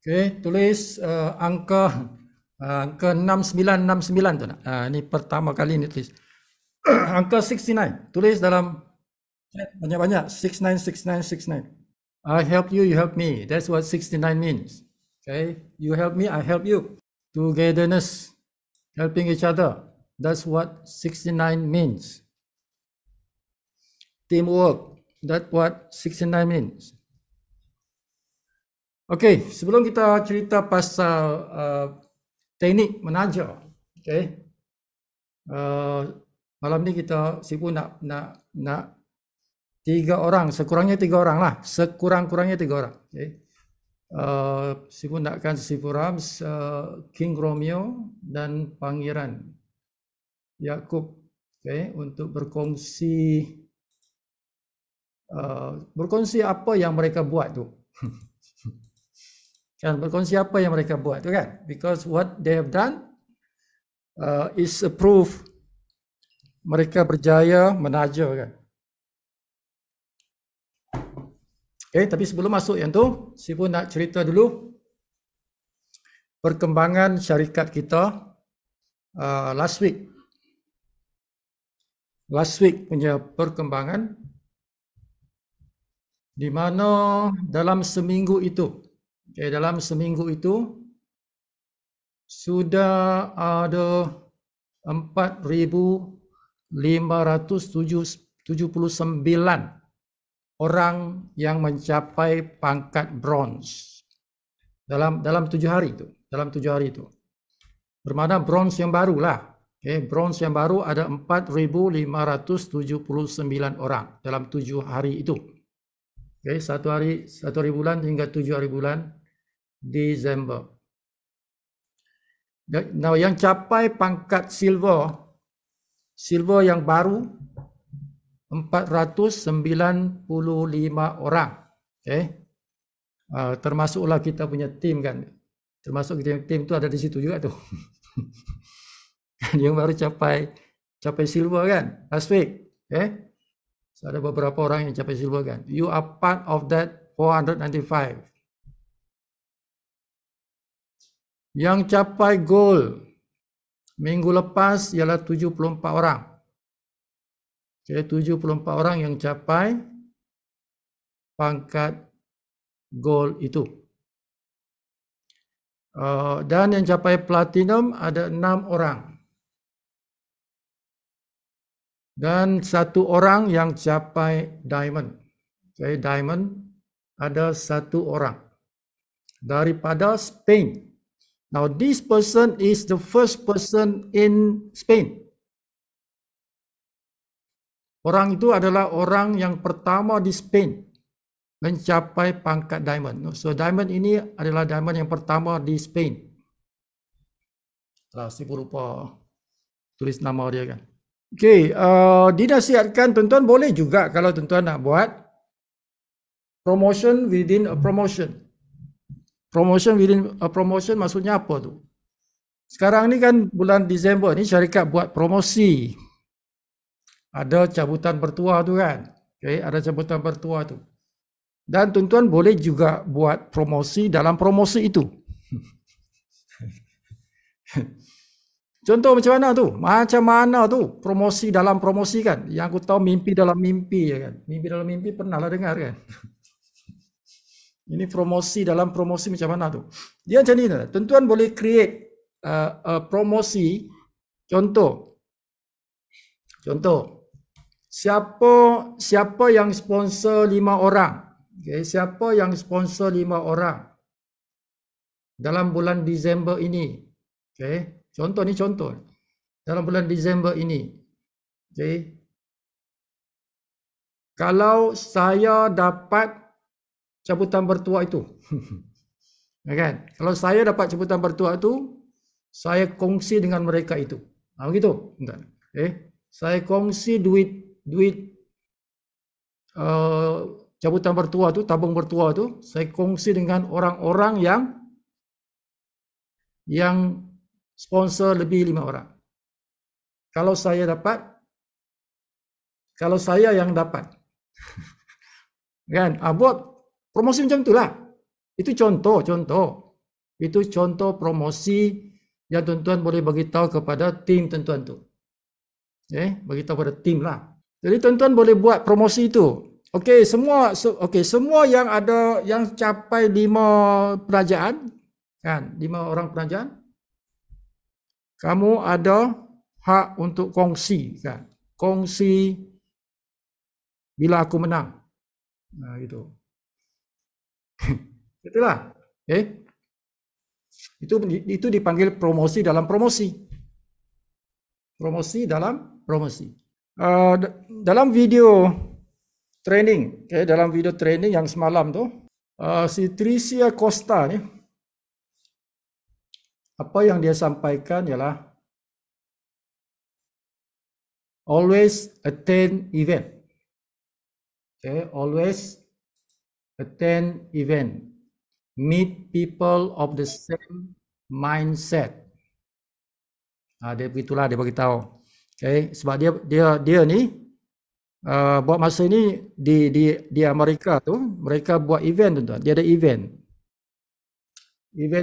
Okey, tulis angka 6969 tu nak. Ni pertama kali ni tulis. Angka 69. Tulis dalam chat banyak-banyak 696969. I help you, you help me. That's what 69 means. Okay, you help me, I help you. Togetherness, helping each other. That's what 69 means. Teamwork, that's what 69 means. Okey, sebelum kita cerita pasal teknik menaja, okey. Malam ni kita Sifu nak 3 orang, sekurangnya 3 orang lah, sekurang-kurangnya 3 orang. Okey. Sifu nakkan Sifu Rams, King Romeo dan Pangeran Yakub, okey, untuk berkongsi apa yang mereka buat tu. Kan, berkongsi apa yang mereka buat tu kan, because what they have done is a proof mereka berjaya menaja kan. Okay, tapi sebelum masuk yang tu, saya pun nak cerita dulu perkembangan syarikat kita last week. Last week punya perkembangan, di mana dalam seminggu itu, okay, dalam seminggu itu sudah ada 4,579 orang yang mencapai pangkat bronze dalam 7 hari itu, bermakna bronze yang baru lah. Okay, bronze yang baru ada 4,579 orang dalam 7 hari itu. Okay, 1 hari bulan hingga 7 hari bulan Disember. Now yang capai pangkat silver yang baru 495 orang. Okay. Termasuklah kita punya tim kan. Termasuk tim tu ada di situ juga tu. Yang baru capai silver kan last week. Okay. So, ada beberapa orang yang capai silver kan. You are part of that 495. Yang capai gold minggu lepas ialah 74 orang. Okay, 74 orang yang capai pangkat gold itu. Dan yang capai platinum ada 6 orang. Dan 1 orang yang capai diamond. Okay, diamond ada 1 orang. Daripada Spain. Now this person is the first person in Spain. Orang itu adalah orang yang pertama di Spain mencapai pangkat diamond. So diamond ini adalah diamond yang pertama di Spain. Saya lupa tulis nama dia kan. Okey, dinasihatkan tuan-tuan boleh juga kalau tuan-tuan nak buat promotion within a promotion. Promotion within a promotion maksudnya apa tu? Sekarang ni kan bulan Disember ni syarikat buat promosi. Ada cabutan bertuah tu kan. Okay, ada cabutan bertuah tu. Dan tuan-tuan boleh juga buat promosi dalam promosi itu. Contoh macam mana tu? Macam mana tu promosi dalam promosi kan? Yang aku tahu mimpi dalam mimpi ya kan. Mimpi dalam mimpi pernah lah dengar kan. Ini promosi dalam promosi macam mana tu? Dia macam ni, tuan-tuan boleh create promosi. Contoh, siapa yang sponsor 5 orang? Okay, siapa yang sponsor 5 orang dalam bulan Disember ini? Okay, contoh ni contoh. Dalam bulan Disember ini. Okay. Kalau saya dapat cabutan bertuah itu. Kan? Kalau saya dapat cabutan bertuah itu, saya kongsi dengan mereka itu. Begitu. Okay. Saya kongsi duit cabutan bertuah tu, tabung bertuah tu, saya kongsi dengan orang-orang yang sponsor lebih 5 orang. Kalau saya yang dapat. Kan? Buat promosi macam itulah. Itu contoh. Itu contoh promosi yang tuan-tuan boleh bagi tahu kepada tim tuan-tuan tu. Bagi tahu pada tim lah. Jadi tuan-tuan boleh buat promosi itu. Okey, semua yang ada yang capai 5 penajaan, kan? 5 orang penajaan, kamu ada hak untuk kongsi, kan? Kongsi bila aku menang. Nah, gitu. Itulah. Itu dipanggil promosi dalam promosi. Promosi dalam promosi. Dalam video training, dalam video training yang semalam tu, si Tricia Costa ni, apa yang dia sampaikan ialah always attend event. Always attend event. Meet people of the same mindset. Dia begitulah dia bagi tahu. Sebab dia ni buat masa ini di Amerika tu, mereka buat event tuan-tuan. Dia ada event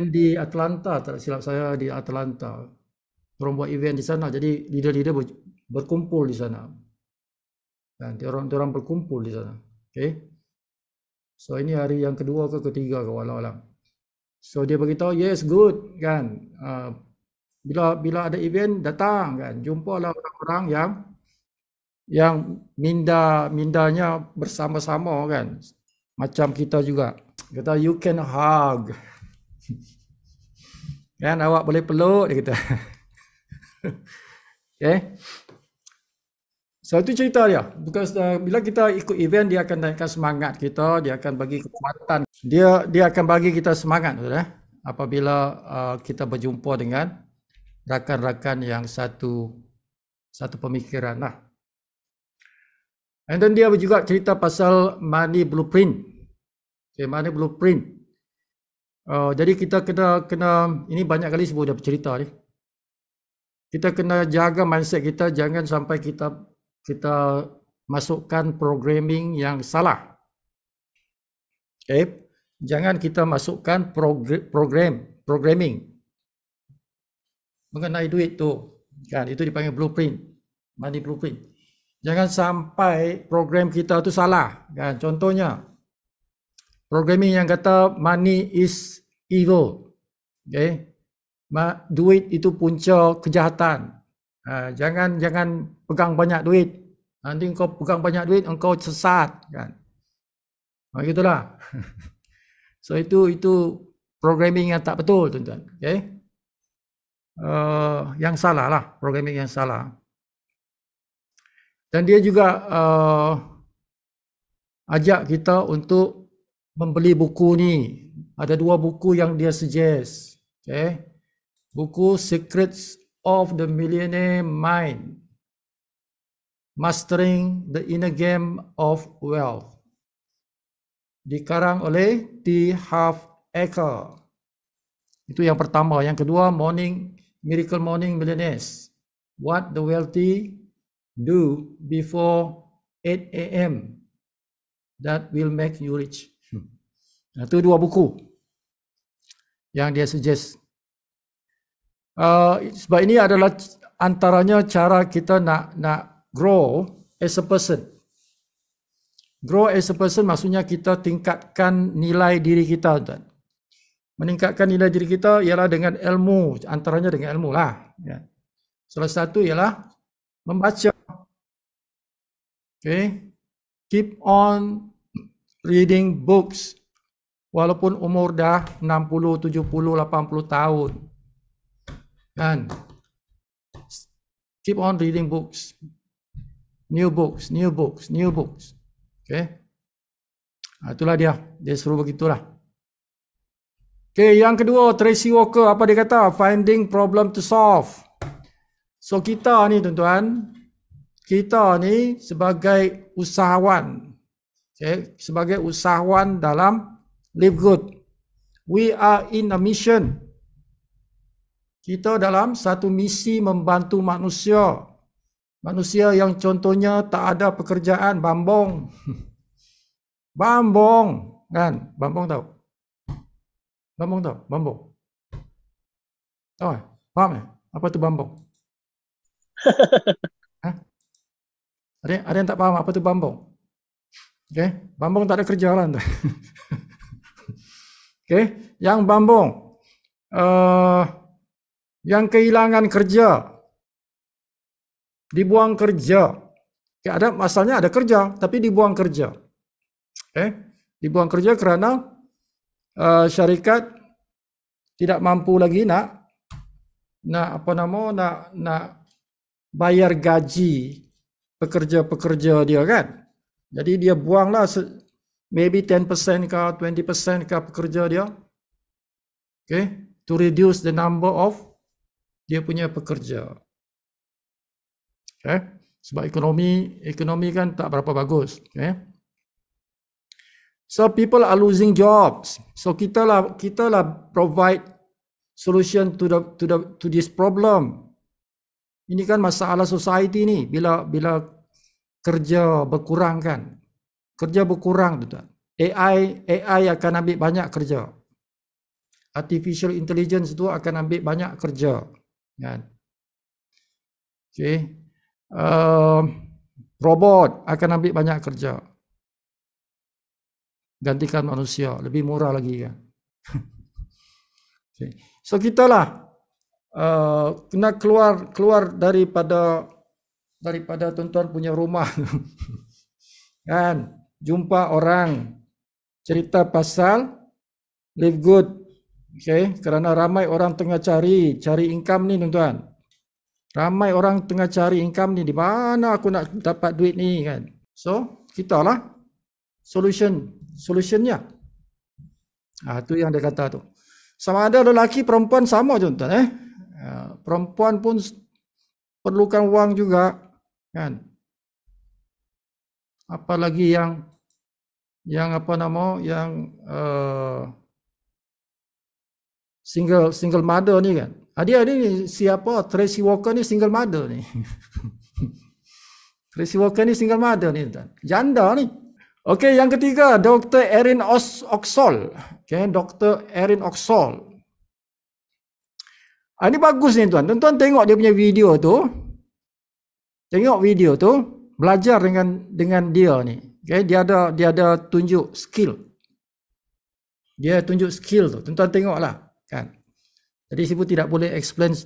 di Atlanta, tak silap saya, di Atlanta. Orang buat event di sana, jadi leader-leader berkumpul di sana. Dan orang berkumpul di sana. So ini hari yang kedua ke ketiga ke walau-alam. So dia beritahu, yes, good, kan. Bila ada event, datang, kan. Jumpalah orang-orang yang mindanya bersama-sama, kan. Macam kita juga. Kata, you can hug. Kan, awak boleh peluk, dia kata. So itu cerita dia. Because bila kita ikut event, dia akan naikkan semangat kita, dia akan bagi kekuatan. Dia akan bagi kita semangat, apabila kita berjumpa dengan rakan-rakan yang satu pemikiran lah. And then dia juga cerita pasal money blueprint. Money blueprint. Jadi kita kena ini banyak kali sebut dia bercerita ni. Kita kena jaga mindset kita, jangan sampai kita masukkan programming yang salah. Jangan kita masukkan programming mengenai duit tu, kan? Itu dipanggil blueprint, money blueprint. Jangan sampai program kita tu salah, kan? Contohnya programming yang kata money is evil, duit itu punca kejahatan. Jangan pegang banyak duit. Nanti engkau pegang banyak duit, engkau sesat, kan? Gitulah. So itu programming yang tak betul, tuan-tuan. Yang salah lah, programming yang salah. Dan dia juga ajak kita untuk membeli buku ni. Ada 2 buku yang dia suggest. Buku Secrets of the Millionaire Mind, Mastering the Inner Game of Wealth, dikarang oleh T. Harv Eker. Itu yang pertama. Yang kedua, Miracle Morning Millionaires, What the Wealthy Do Before 8 a.m. That Will Make You Rich. Itu 2 buku yang dia suggest. Sebab ini adalah antaranya cara kita nak grow as a person. Grow as a person maksudnya kita tingkatkan nilai diri kita, tuan. Meningkatkan nilai diri kita ialah dengan ilmu, antaranya dengan ilmu lah. Salah satu ialah membaca. Keep on reading books walaupun umur dah 60, 70, 80 tahun. Kan? Keep on reading books. New books. Itulah dia. Dia suruh begitulah. Yang kedua, Tracy Walker, apa dia kata? Finding problem to solve. So kita ni, tuan-tuan, kita ni sebagai usahawan. Sebagai usahawan dalam Live Good. We are in a mission. Kita dalam satu misi membantu manusia. Manusia yang contohnya tak ada pekerjaan, bambong. Bambong, kan? Bambong tahu? Bambong tahu? Bambong. Oh, faham ya? Apa tu bambang? Hah? Ada yang tak paham apa tu bambang? Okay, bambang tak ada kerja lah. Okay, yang bambang, yang kehilangan kerja, dibuang kerja. Okay, ada masalahnya ada kerja, tapi dibuang kerja. Okay, dibuang kerja kerana syarikat tidak mampu lagi nak apa nama nak bayar gaji pekerja-pekerja dia kan. Jadi dia buanglah maybe 10% ke 20% ke pekerja dia. Okay, to reduce the number of dia punya pekerja. Okay, sebab ekonomi kan tak berapa bagus. Okay. So people are losing jobs. So kita lah provide solution to this problem. Ini kan masalah society ni bila kerja berkurang kan. Kerja berkurang tu. AI akan ambil banyak kerja. Artificial intelligence tu akan ambil banyak kerja kan. Okay. Robot akan ambil banyak kerja. Gantikan manusia, lebih murah lagi kan. Okay. So kita lah kena keluar daripada tuan-tuan punya rumah kan, jumpa orang cerita pasal live good. Okay, kerana ramai orang tengah cari income ni tuan-tuan. Ramai orang tengah cari income ni, di mana aku nak dapat duit ni kan. So kita lah solutionnya. Tu yang dia kata tu. Sama ada lelaki perempuan sama tuan-tuan perempuan pun perlukan wang juga kan. Apalagi yang apa nama yang single mother ni kan. Dia ni siapa? Tracy Walker ni single mother ni. Tracy Walker ni single mother ni tuan. Janda ni. Okey, yang ketiga Dr. Erin Oxall. Okay, Dr. Erin Oxall. Ini bagus ni tuan. Tuan tengok dia punya video tu. Tengok video tu, belajar dengan dia ni. Okay, dia ada tunjuk skill. Dia tunjuk skill tu. Tuan tengoklah kan. Jadi Sifu tidak boleh explain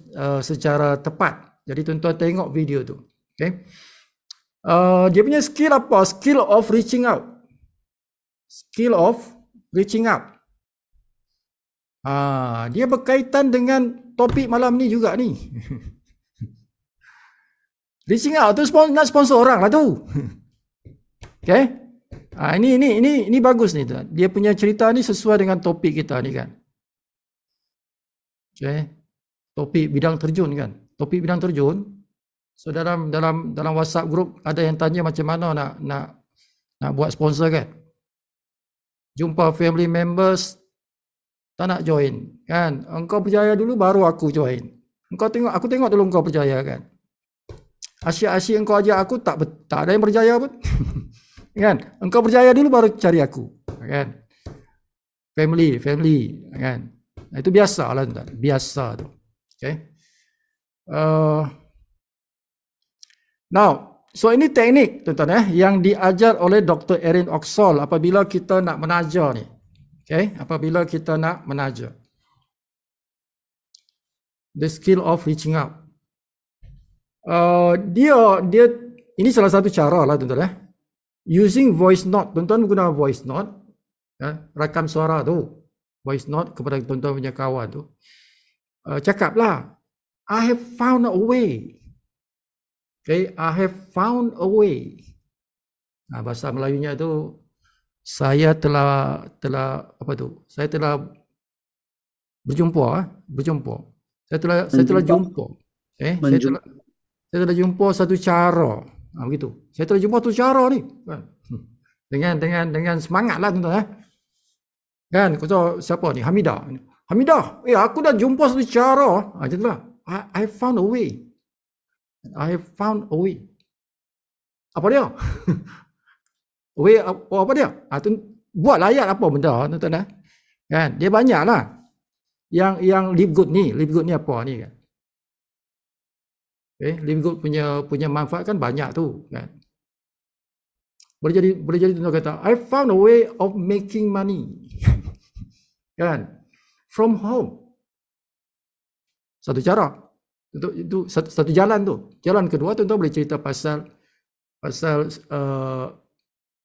secara tepat. Jadi tuan tengok video tu. Okay. Dia punya skill apa? Skill of reaching out. Skill of reaching out. Dia berkaitan dengan topik malam ni juga ni. Reaching out tu nak sponsor orang lah tu. Okay. Ini bagus ni tuan. Dia punya cerita ni sesuai dengan topik kita ni kan. Okay. Topik bidang terjun kan. Topik bidang terjun. So dalam WhatsApp group ada yang tanya macam mana nak buat sponsor kan. Jumpa family members tak nak join kan. Engkau berjaya dulu baru aku join. Aku tengok dulu engkau berjaya kan. Asyik-asyik engkau ajak aku tak ada yang berjaya pun. Kan? Engkau berjaya dulu baru cari aku kan. Family kan. Itu biasalah tuan. Biasa tu. Okay. Now, so ini teknik tuan-tuan yang diajar oleh Dr. Erin Oxall apabila kita nak menaja ni. Okay, apabila kita nak menaja. The skill of reaching out. Dia ini salah satu cara lah tuan-tuan Using voice note, tuan-tuan guna voice note, rakam suara tu, voice note kepada tuan-tuan punya kawan tu. Cakaplah, I have found a way. Okay, I have found a way. Bahasa Melayunya tu, saya telah apa tu? Saya telah berjumpa. Saya telah jumpa. Saya telah jumpa satu cara. Begitu. Saya telah jumpa satu cara ni. Dengan semangatlah tuan-tuan Kan, kata siapa ni? Hamidah. Aku dah jumpa satu cara. Macam I found a way. I have found a way. Apa dia? Way apa dia? Buat ayat apa benda tuan-tuan Kan, dia banyaklah. yang live good ni apa ni kan? Live good punya manfaat kan banyak tu kan. Boleh jadi tuan kata, I found a way of making money. Kan? From home. Satu cara. Itu satu jalan tu. Jalan kedua tuan boleh cerita pasal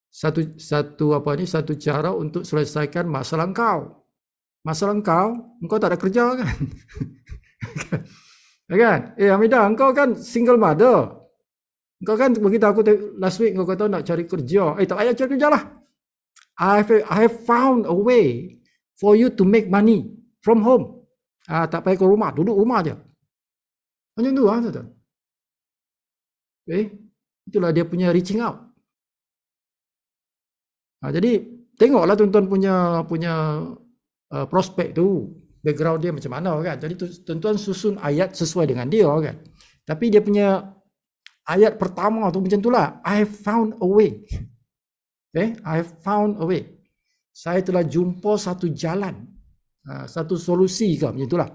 satu cara untuk selesaikan masalah engkau. Masalah engkau tak ada kerja kan? Kan? Hamidah, engkau kan single mother. Engkau kan begitu aku last week, engkau kata nak cari kerja. Tak payah cari kerja lah. I have found a way for you to make money from home. Tak payah ke rumah, duduk rumah je. Macam tu lah, tuan. Itulah dia punya reaching out. Jadi tengoklah tuan-tuan punya prospek tu, background dia macam mana kan. Jadi tuan-tuan susun ayat sesuai dengan dia kan. Tapi dia punya ayat pertama tu macam itulah, I have found a way. I have found a way. Saya telah jumpa satu jalan, satu solusi ke, macam itulah.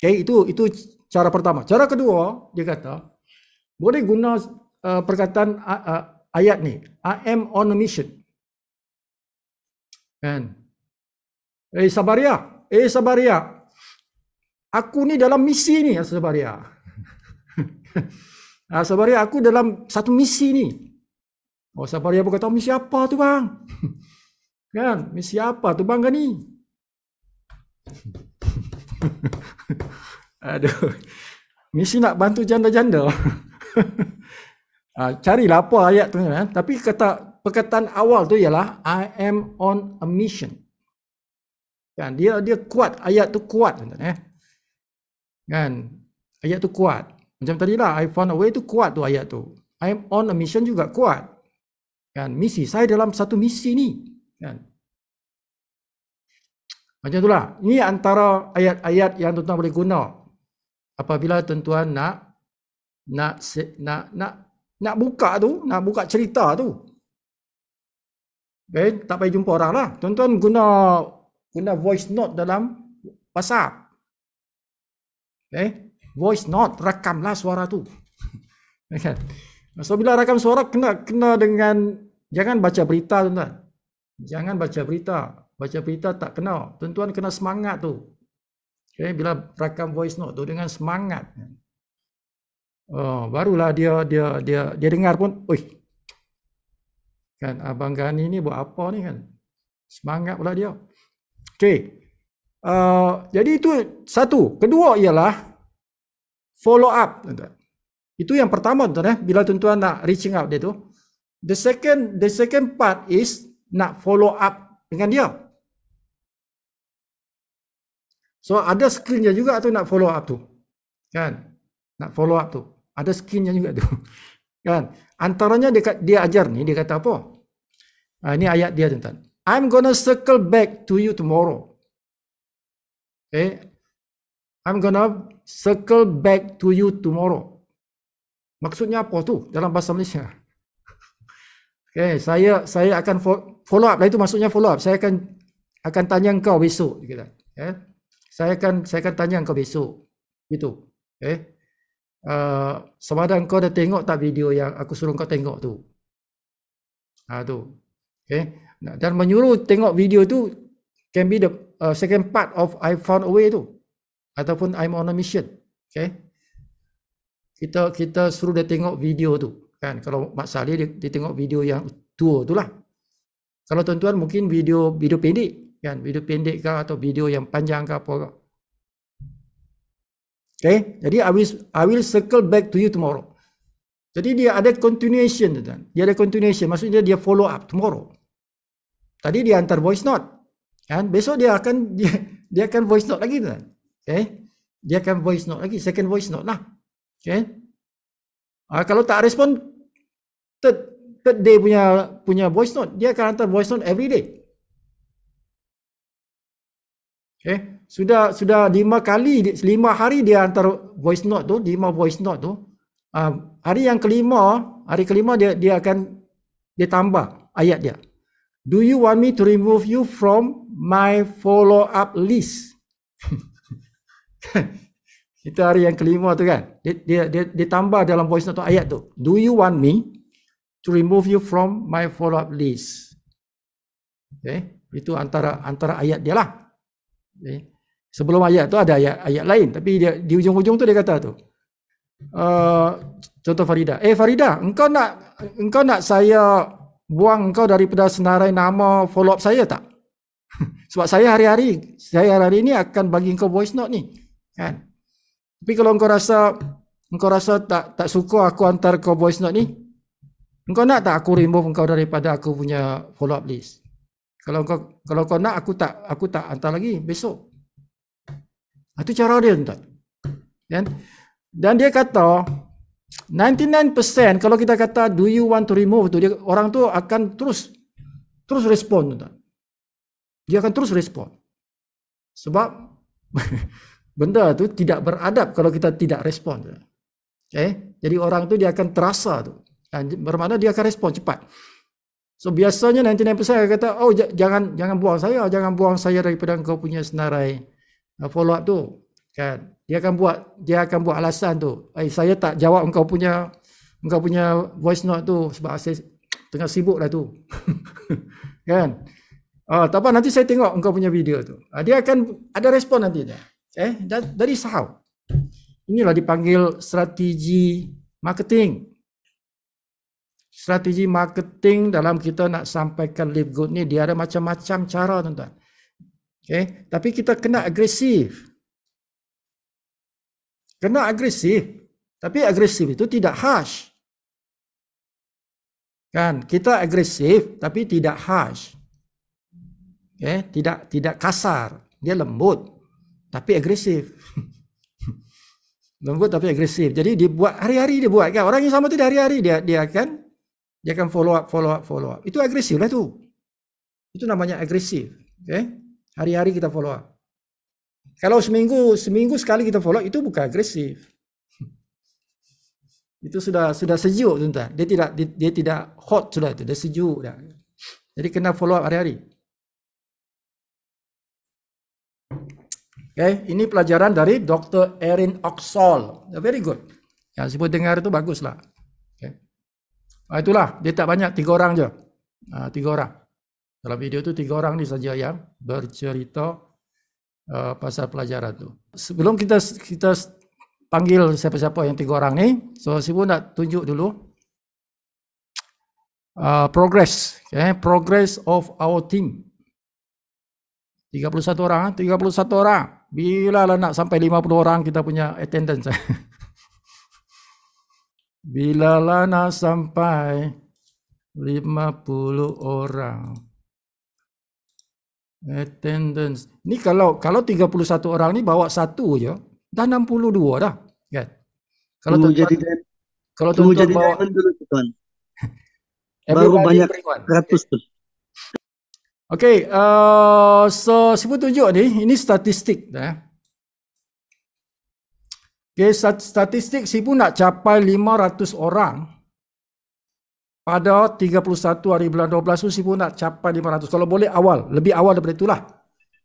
Itu cara pertama. Cara kedua, dia kata boleh guna perkataan ayat ni, I am on a mission. Kan? Sabaria, aku ni dalam misi ni, Sabaria. Sabaria, aku dalam satu misi ni. Sabaria pun kata, misi apa tu bang? Kan? Misi apa tu bang ni? Aduh. Misi nak bantu janda-janda. Carilah apa ayat tu kan. Tapi perkataan awal tu ialah I am on a mission. Kan? Dia kuat, ayat tu kuat kan? Ayat tu kuat. Macam tadilah, I found a way tu kuat tu ayat tu. I am on a mission juga kuat. Kan? Misi, saya dalam satu misi ni. Kan? Macam itulah. Ini antara ayat-ayat yang tuan-tuan boleh guna apabila tuan-tuan nak buka cerita tu. Tak payah jumpa orang lah. Tuan-tuan guna voice note dalam WhatsApp. Voice note, rakamlah suara tu. So bila rakam suara kena dengan, jangan baca berita tuan-tuan. Jangan baca berita. Baca berita tak kena. Tuan-tuan kena semangat tu. Bila rakam voice note tu dengan semangat. Barulah dia dengar pun, kan Abang Gani ni buat apa ni kan? Semangat pula dia. Jadi itu satu. Kedua ialah follow up. Itu yang pertama tuan-tuan. Bila tuan-tuan nak reaching out dia tu. The second part is nak follow up dengan dia. So ada skillnya juga tu nak follow up tu. Kan? Nak follow up tu. Ada skillnya juga tu. Kan? Antaranya dia ajar ni, dia kata apa? Ini ayat dia tuan-tuan. I'm gonna circle back to you tomorrow. I'm gonna circle back to you tomorrow. Maksudnya apa tu dalam bahasa Malaysia? Saya akan follow up lah, itu maksudnya follow up. Saya akan tanya engkau besok, kita. Saya akan tanya engkau besok. Gitu. Sama ada engkau dah tengok tak video yang aku suruh engkau tengok tu. Tu. Dan menyuruh tengok video tu can be the second part of I found a way tu. Ataupun I'm on a mission. Kita suruh dia tengok video tu. Kan? Kalau Mak Saleh dia tengok video yang tua tu lah. Kalau tuan-tuan mungkin video pendek. Kan? Video pendek ke atau video yang panjang ke apa ke. Jadi I will circle back to you tomorrow. Jadi dia ada continuation tuan. Dia ada continuation, maksudnya dia follow up tomorrow. Tadi dia hantar voice note. Kan? Besok dia akan voice note lagi tuan. Dia akan voice note lagi, second voice note lah. Kalau tak respon third day punya voice note, dia akan hantar voice note every day. Sudah 5 hari dia hantar voice note tu, 5 voice note tu. Hari kelima dia akan tambah ayat dia. Do you want me to remove you from my follow up list? Itu hari yang kelima tu kan. Dia tambah dalam voice note tu ayat tu. Do you want me to remove you from my follow-up list? Okay. Itu antara ayat dia lah. Okay. Sebelum ayat tu ada ayat lain. Tapi dia, di ujung-ujung tu dia kata tu. Contoh Farida. Farida, engkau nak saya buang engkau daripada senarai nama follow-up saya tak? Sebab saya hari-hari ini akan bagi engkau voice note ni. Kan? Tapi kalau engkau rasa tak suka aku hantar kau voice note ni, engkau nak tak aku remove engkau daripada aku punya follow up list? Kalau kau nak, aku tak hantar lagi besok. Itu cara dia, tuan. Dan dia kata 99% kalau kita kata do you want to remove tu, orang tu akan terus respon, tuan. Dia akan terus respon. Sebab benda tu tidak beradab kalau kita tidak respon. Okay? Jadi orang tu dia akan terasa tu. Bermakna dia akan respon cepat. So biasanya 99% akan kata, oh jangan buang saya daripada kau punya senarai follow up tu. Kan? Dia akan buat alasan tu. Saya tak jawab engkau punya voice note tu sebab saya tengah sibuk lah tu. Kan? Tak apa, nanti saya tengok engkau punya video tu. Dia akan ada respon nanti dia. Dari how. Inilah dipanggil strategi marketing. Strategi marketing dalam kita nak sampaikan live good ni, dia ada macam-macam cara, tuan-tuan. Okay? Tapi kita kena agresif. Tapi agresif itu tidak harsh. Kan? Kita agresif tapi tidak harsh. Okay? Tidak kasar. Dia lembut tapi agresif. Lembut tapi agresif. Jadi dia buat hari-hari, dia buat kan. Orang yang sama tu hari-hari dia akan follow up. Itu agresif lah tu. Itu namanya agresif. Okay? Hari-hari kita follow up. Kalau seminggu sekali kita follow up, itu bukan agresif. Itu sudah sejuk, tuan-tuan. Dia tidak hot sudah tu, dia sejuk dah. Jadi kena follow up hari-hari. Okay, ini pelajaran dari Dr. Erin Oxall. Very good. Yang sebut dengar itu baguslah. Okay. Itulah, dia tak banyak, 3 orang je. 3 orang. Dalam video itu 3 orang ni saja yang bercerita pasal pelajaran tu. Sebelum kita panggil siapa-siapa yang 3 orang ni, so Sibu nak tunjuk dulu progress, okay? Progress of our team. 31 orang. Bila lah nak sampai 50 orang kita punya attendance. Bila lah nak sampai 50 orang attendance. Ni kalau 31 orang ni bawa satu je, dah 62 dah, kan? Kalau tuan-tuan bawa dulu, tuan. Baru banyak 100 tu. Okey, so Sibu tunjuk ni, ini statistik dah. Okey, statistik Sibu nak capai 500 orang pada 31 hari bulan 12 tu. Sibu nak capai 500. Kalau boleh lebih awal daripada itulah.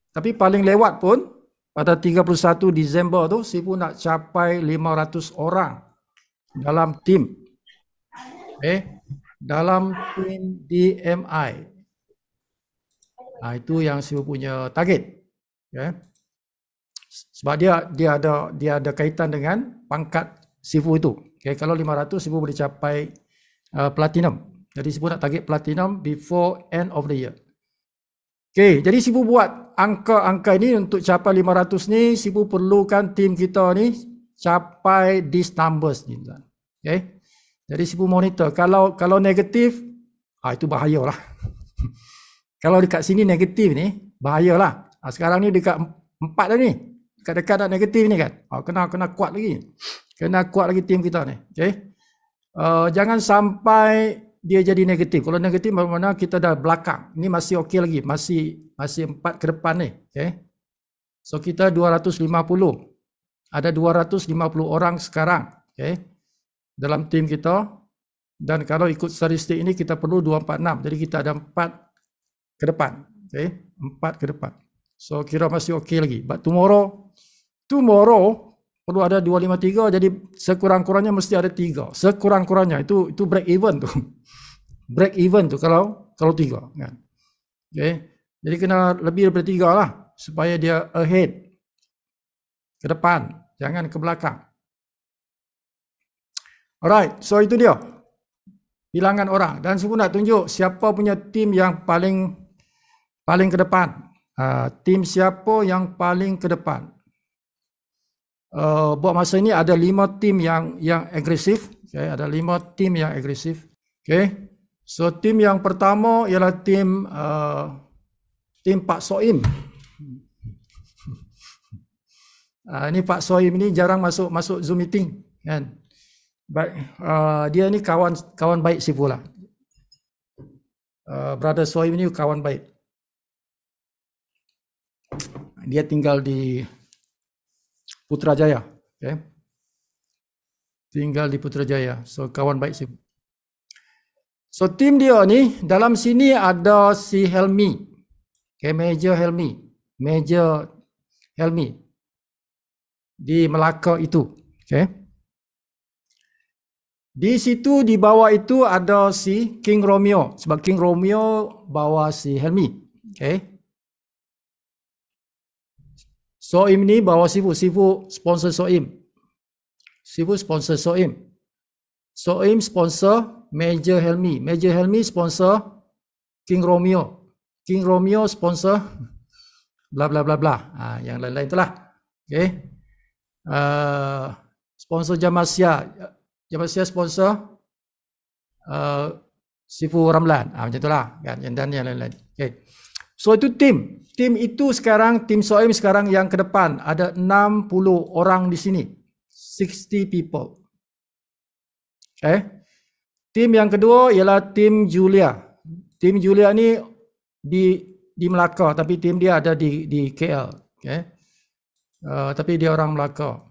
Tapi paling lewat pun pada 31 Disember tu Sibu nak capai 500 orang dalam tim. Dalam tim DMI. Itu yang Sibu punya target. Okay. Sebab dia ada kaitan dengan pangkat Sibu itu. Okay. Kalau 500 Sibu boleh capai platinum. Jadi Sibu nak target platinum before end of the year. Okay. Jadi Sibu buat angka-angka ini untuk capai 500 ni. Sibu perlukan tim kita ni capai these numbers ni. Okay. Jadi Sibu monitor. Kalau negatif, itu bahayalah. Kalau dekat sini negatif ni, bahayalah. Sekarang ni dekat 4 dah ni. Dekat-dekat nak negatif ni kan. Kena kuat lagi. Kena kuat lagi tim kita ni. Okay. Jangan sampai dia jadi negatif. Kalau negatif bermakna kita dah belakang. Ini masih okey lagi. Masih 4 ke depan ni. Okay. So kita 250. Ada 250 orang sekarang. Okay. Dalam tim kita. Dan kalau ikut statistik ini kita perlu 246. Jadi kita ada 4 ke depan. Okay. 4 ke depan. So kira masih okey lagi. But tomorrow perlu ada 253, jadi sekurang-kurangnya mesti ada 3. Sekurang-kurangnya itu break even tu. Break even tu kalau 3 kan. Okay. Jadi kena lebih daripada 3 lah supaya dia ahead, ke depan, jangan ke belakang. Alright, so itu dia bilangan orang, dan saya pun nak tunjuk siapa punya tim yang paling ke depan. Tim siapa yang paling ke depan. Buat masa ini ada 5 tim yang agresif. Okay, ada 5 tim yang agresif. Okay. So tim yang pertama ialah tim Pak Soim. Ini Pak Soim ini jarang masuk Zoom meeting kan. But dia ni kawan baik Sifu lah. Brother Soim ni kawan baik. Dia tinggal di Putrajaya, okay. Tinggal di Putrajaya. So kawan baik Sifu. So tim dia ni dalam sini ada si Helmi. Okay, Major Helmi di Melaka itu, okay. Di situ di bawah itu ada si King Romeo, sebab King Romeo bawa si Helmi, okay. Soim ni bawa Sifu sponsor Soim. Sifu sponsor Soim. Soim sponsor Major Helmi sponsor King Romeo. King Romeo sponsor bla bla bla bla. Yang lain-lain itulah. Okay. Sponsor Jamasya sponsor Sifu Ramlan. Macam itulah kan, dan yang lain-lain. Okay. So itu tim itu sekarang, tim Soim sekarang yang ke depan ada 60 orang di sini, 60 people. Okay. Tim yang kedua ialah tim Julia. Tim Julia ni di Melaka, tapi tim dia ada di KL. Okay. Tapi dia orang Melaka.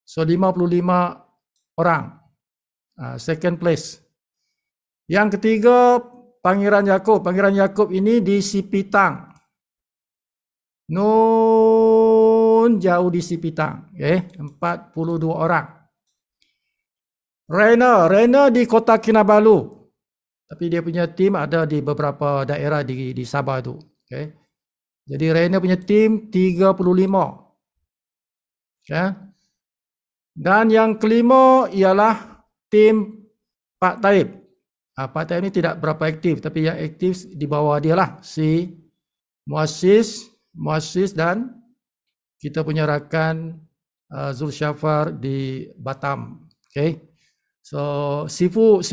So 55 orang. Second place. Yang ketiga Pangeran Yaakob. Pangeran Yaakob ini di Sipitang. Nun jauh di Sipitang. Okay. 42 orang. Rainer di Kota Kinabalu. Tapi dia punya tim ada di beberapa daerah di Sabah tu. Okay. Jadi Rainer punya tim 35. Okay. Dan yang kelima ialah tim Pak Taib. Pak Taib ni tidak berapa aktif, tapi yang aktif di bawah dia lah si Muassis dan kita punya rakan Zul Syafar di Batam. Okay. So Sifu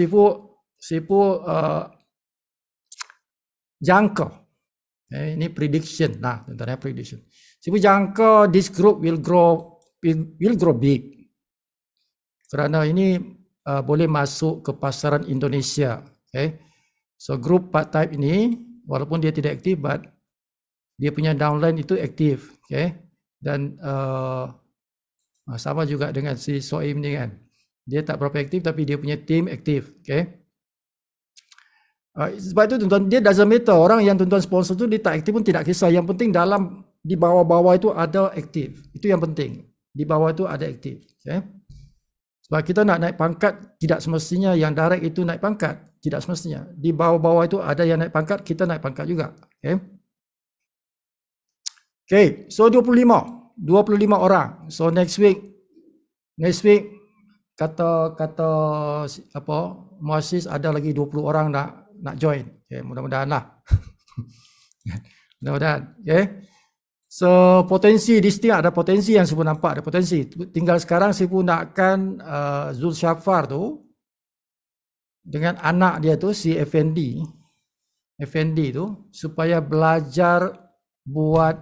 jangka. Ini prediction lah, tentang prediction. Sifu jangka this group will grow big. Kerana ini boleh masuk ke pasaran Indonesia. Okay. So grup Pak Taib ini walaupun dia tidak aktif, but dia punya downline itu aktif. Okay. Dan sama juga dengan si Soim ni kan. Dia tak berapa aktif tapi dia punya tim aktif. Okay. Sebab itu tuan-tuan, dia doesn't matter. Orang yang tuan-tuan sponsor tu dia tak aktif pun tidak kisah. Yang penting di bawah-bawah itu ada aktif. Itu yang penting. Di bawah itu ada aktif. Okay. Sebab kita nak naik pangkat, tidak semestinya yang direct itu naik pangkat. Tidak semestinya. Di bawah-bawah itu ada yang naik pangkat, kita naik pangkat juga. Okay. Okay, so 25 orang. So next week kata apa, Muassis ada lagi 20 orang nak join. Okay, mudah-mudahan lah. Mudah-mudahan. Okay. So potensi di sini ada potensi yang saya pun nampak ada potensi. Tinggal sekarang saya pun nakkan Zul Syafar tu dengan anak dia tu si Effendi tu supaya belajar buat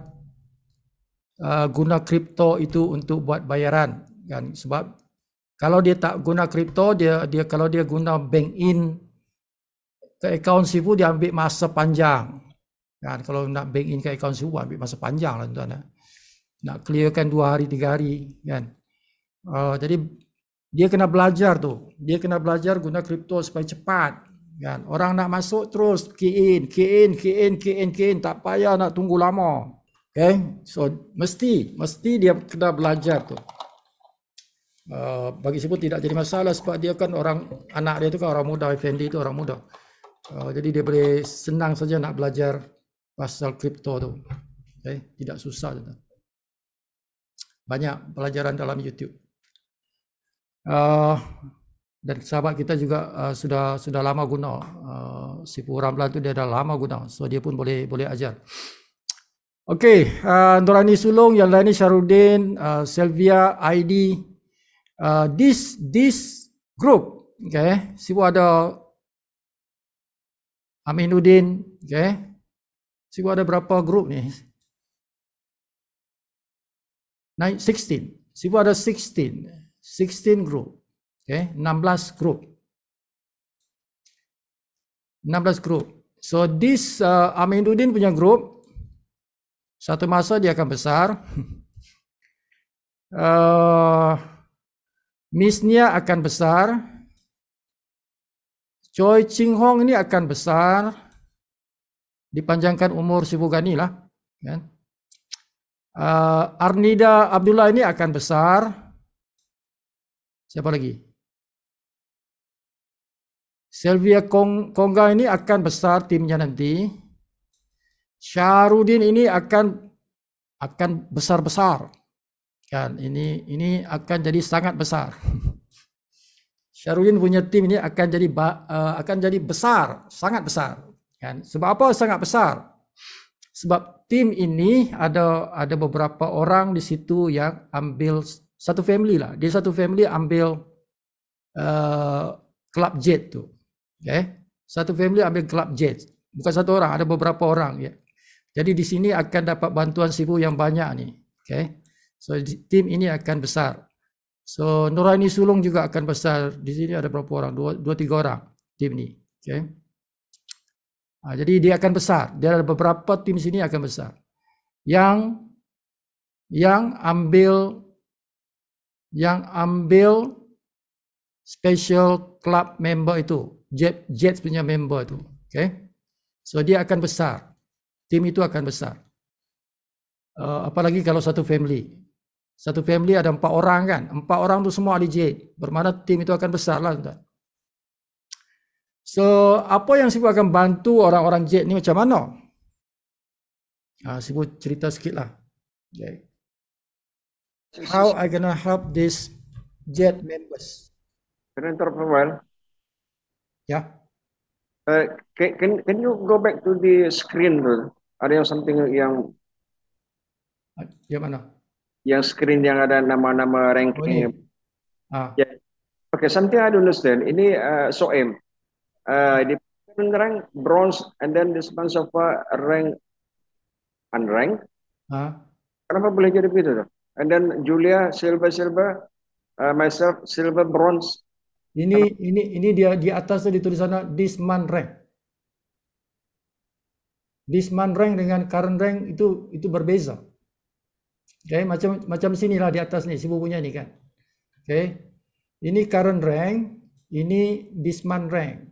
guna kripto itu untuk buat bayaran kan. Sebab kalau dia tak guna kripto, dia kalau dia guna bank in ke akaun Sifu, dia ambil masa panjang. Kan, kalau nak bank in ke akaun Sifu ambil masa panjang lah tuan-tuan. Nak clearkan 2 hari 3 hari kan. Jadi dia kena belajar tu. Dia kena belajar guna kripto supaya cepat Kan orang nak masuk terus key in, tak payah nak tunggu lama. Okay, so mesti dia kena belajar tu. Bagi Sibu tidak jadi masalah sebab dia kan anak dia tu kan orang muda, Effendi tu orang muda. Jadi dia boleh senang saja nak belajar pasal kripto tu. Okay, tidak susah tu. Banyak pelajaran dalam YouTube. Dan sahabat kita juga sudah lama guna. Sipu Ramlan tu dia dah lama guna. So dia pun boleh ajar. Okey, Nurani Sulong, yang lain ni Syarudin, Selvia, ID. This group, okay. Sipu ada Aminuddin, okay. Sipu ada berapa group ni? 16. Sipu ada 16 group. Okay, 16 group. 16 group. So this Aminuddin punya group, satu masa dia akan besar. Miss Nia akan besar. Choi Ching Hong ini akan besar. Dipanjangkan umur Sibu Gani lah. Kan? Arnida Abdullah ini akan besar. Siapa lagi? Selvia Kongga ini akan besar timnya nanti. Syarudin ini akan besar-besar. Kan ini akan jadi sangat besar. Syarudin punya tim ini akan jadi besar, sangat besar. Kan? Sebab apa sangat besar? Sebab tim ini ada beberapa orang di situ yang ambil satu family lah. Dia satu family ambil club jet tu. Okay? Satu family ambil club jet. Bukan satu orang, ada beberapa orang ya. Jadi di sini akan dapat bantuan Sibu yang banyak ni. Okay? So tim ini akan besar. So Nurani Sulong juga akan besar. Di sini ada berapa orang? 2-3 orang tim ni. Okay? Jadi dia akan besar. Dia ada beberapa tim sini akan besar. Yang ambil special club member itu, Jets punya member itu. Okay? So dia akan besar. Tim itu akan besar. Apalagi kalau satu family. Satu family ada 4 orang kan. 4 orang tu semua ahli Jet. Bermakna tim itu akan besar lah. Tuan. So apa yang Sibu akan bantu orang-orang Jet ni macam mana? Sibu cerita sikit lah. Okay. How I gonna help these Jet members? Can I interrupt for a while? Yeah. Can you go back to the screen dulu? Ada yang something yang mana? Yang screen yang ada nama-nama ranking. Yeah. Okay, something I don't understand. Ini SOM. Di rank bronze and then this bunch of rank unranked. Kenapa boleh jadi begitu? And then Julia silver, myself silver, bronze. Ini dia di atas ditulis sana this month rank. This month rank dengan current rank itu berbeza. Okay, macam sinilah di atas ni Sibu punya ni kan. Okay. Ini current rank, ini this month rank.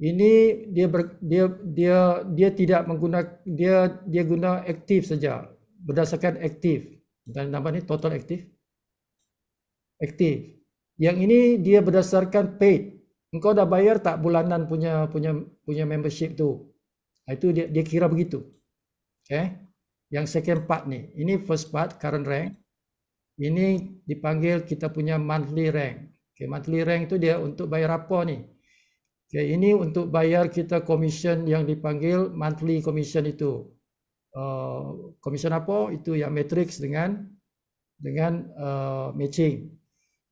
Ini dia tidak menggunakan dia guna aktif saja berdasarkan aktif. Dan nama ni total aktif. Aktif. Yang ini dia berdasarkan paid. Engkau dah bayar tak bulanan punya membership tu. Itu dia kira begitu. Okay. Yang second part ni. Ini first part current rank. Ini dipanggil kita punya monthly rank. Okay, monthly rank itu dia untuk bayar apa ni? Okay, ini untuk bayar kita commission yang dipanggil monthly commission itu. Commission apa? Itu yang matrix dengan matching.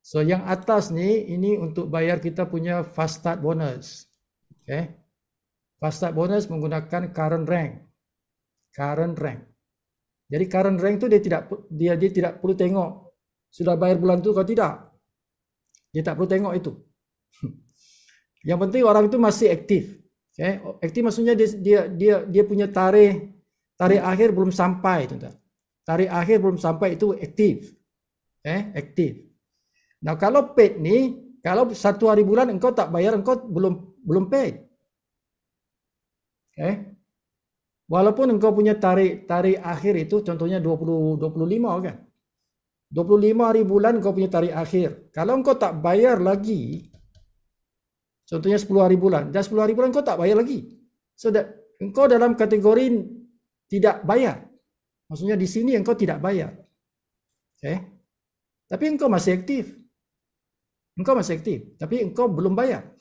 So yang atas ni ini untuk bayar kita punya fast start bonus. Okay. Fast start bonus menggunakan current rank. Current rank. Jadi current rank tu dia tidak perlu tengok sudah bayar bulan tu atau tidak. Dia tak perlu tengok itu. Yang penting orang itu masih aktif. Okay. Aktif maksudnya dia punya tarikh akhir belum sampai, tuan-tuan. Tarikh akhir belum sampai itu aktif. Aktif. Nah, kalau paid ni, kalau 1 hari bulan engkau tak bayar, engkau belum paid. Walaupun engkau punya tarik akhir itu contohnya 25 kan. 25 hari bulan engkau punya tarik akhir. Kalau engkau tak bayar lagi, contohnya 10 hari bulan, dan 10 hari bulan engkau tak bayar lagi. So that engkau dalam kategori tidak bayar. Maksudnya di sini engkau tidak bayar. Tapi engkau masih aktif. Tapi engkau belum bayar.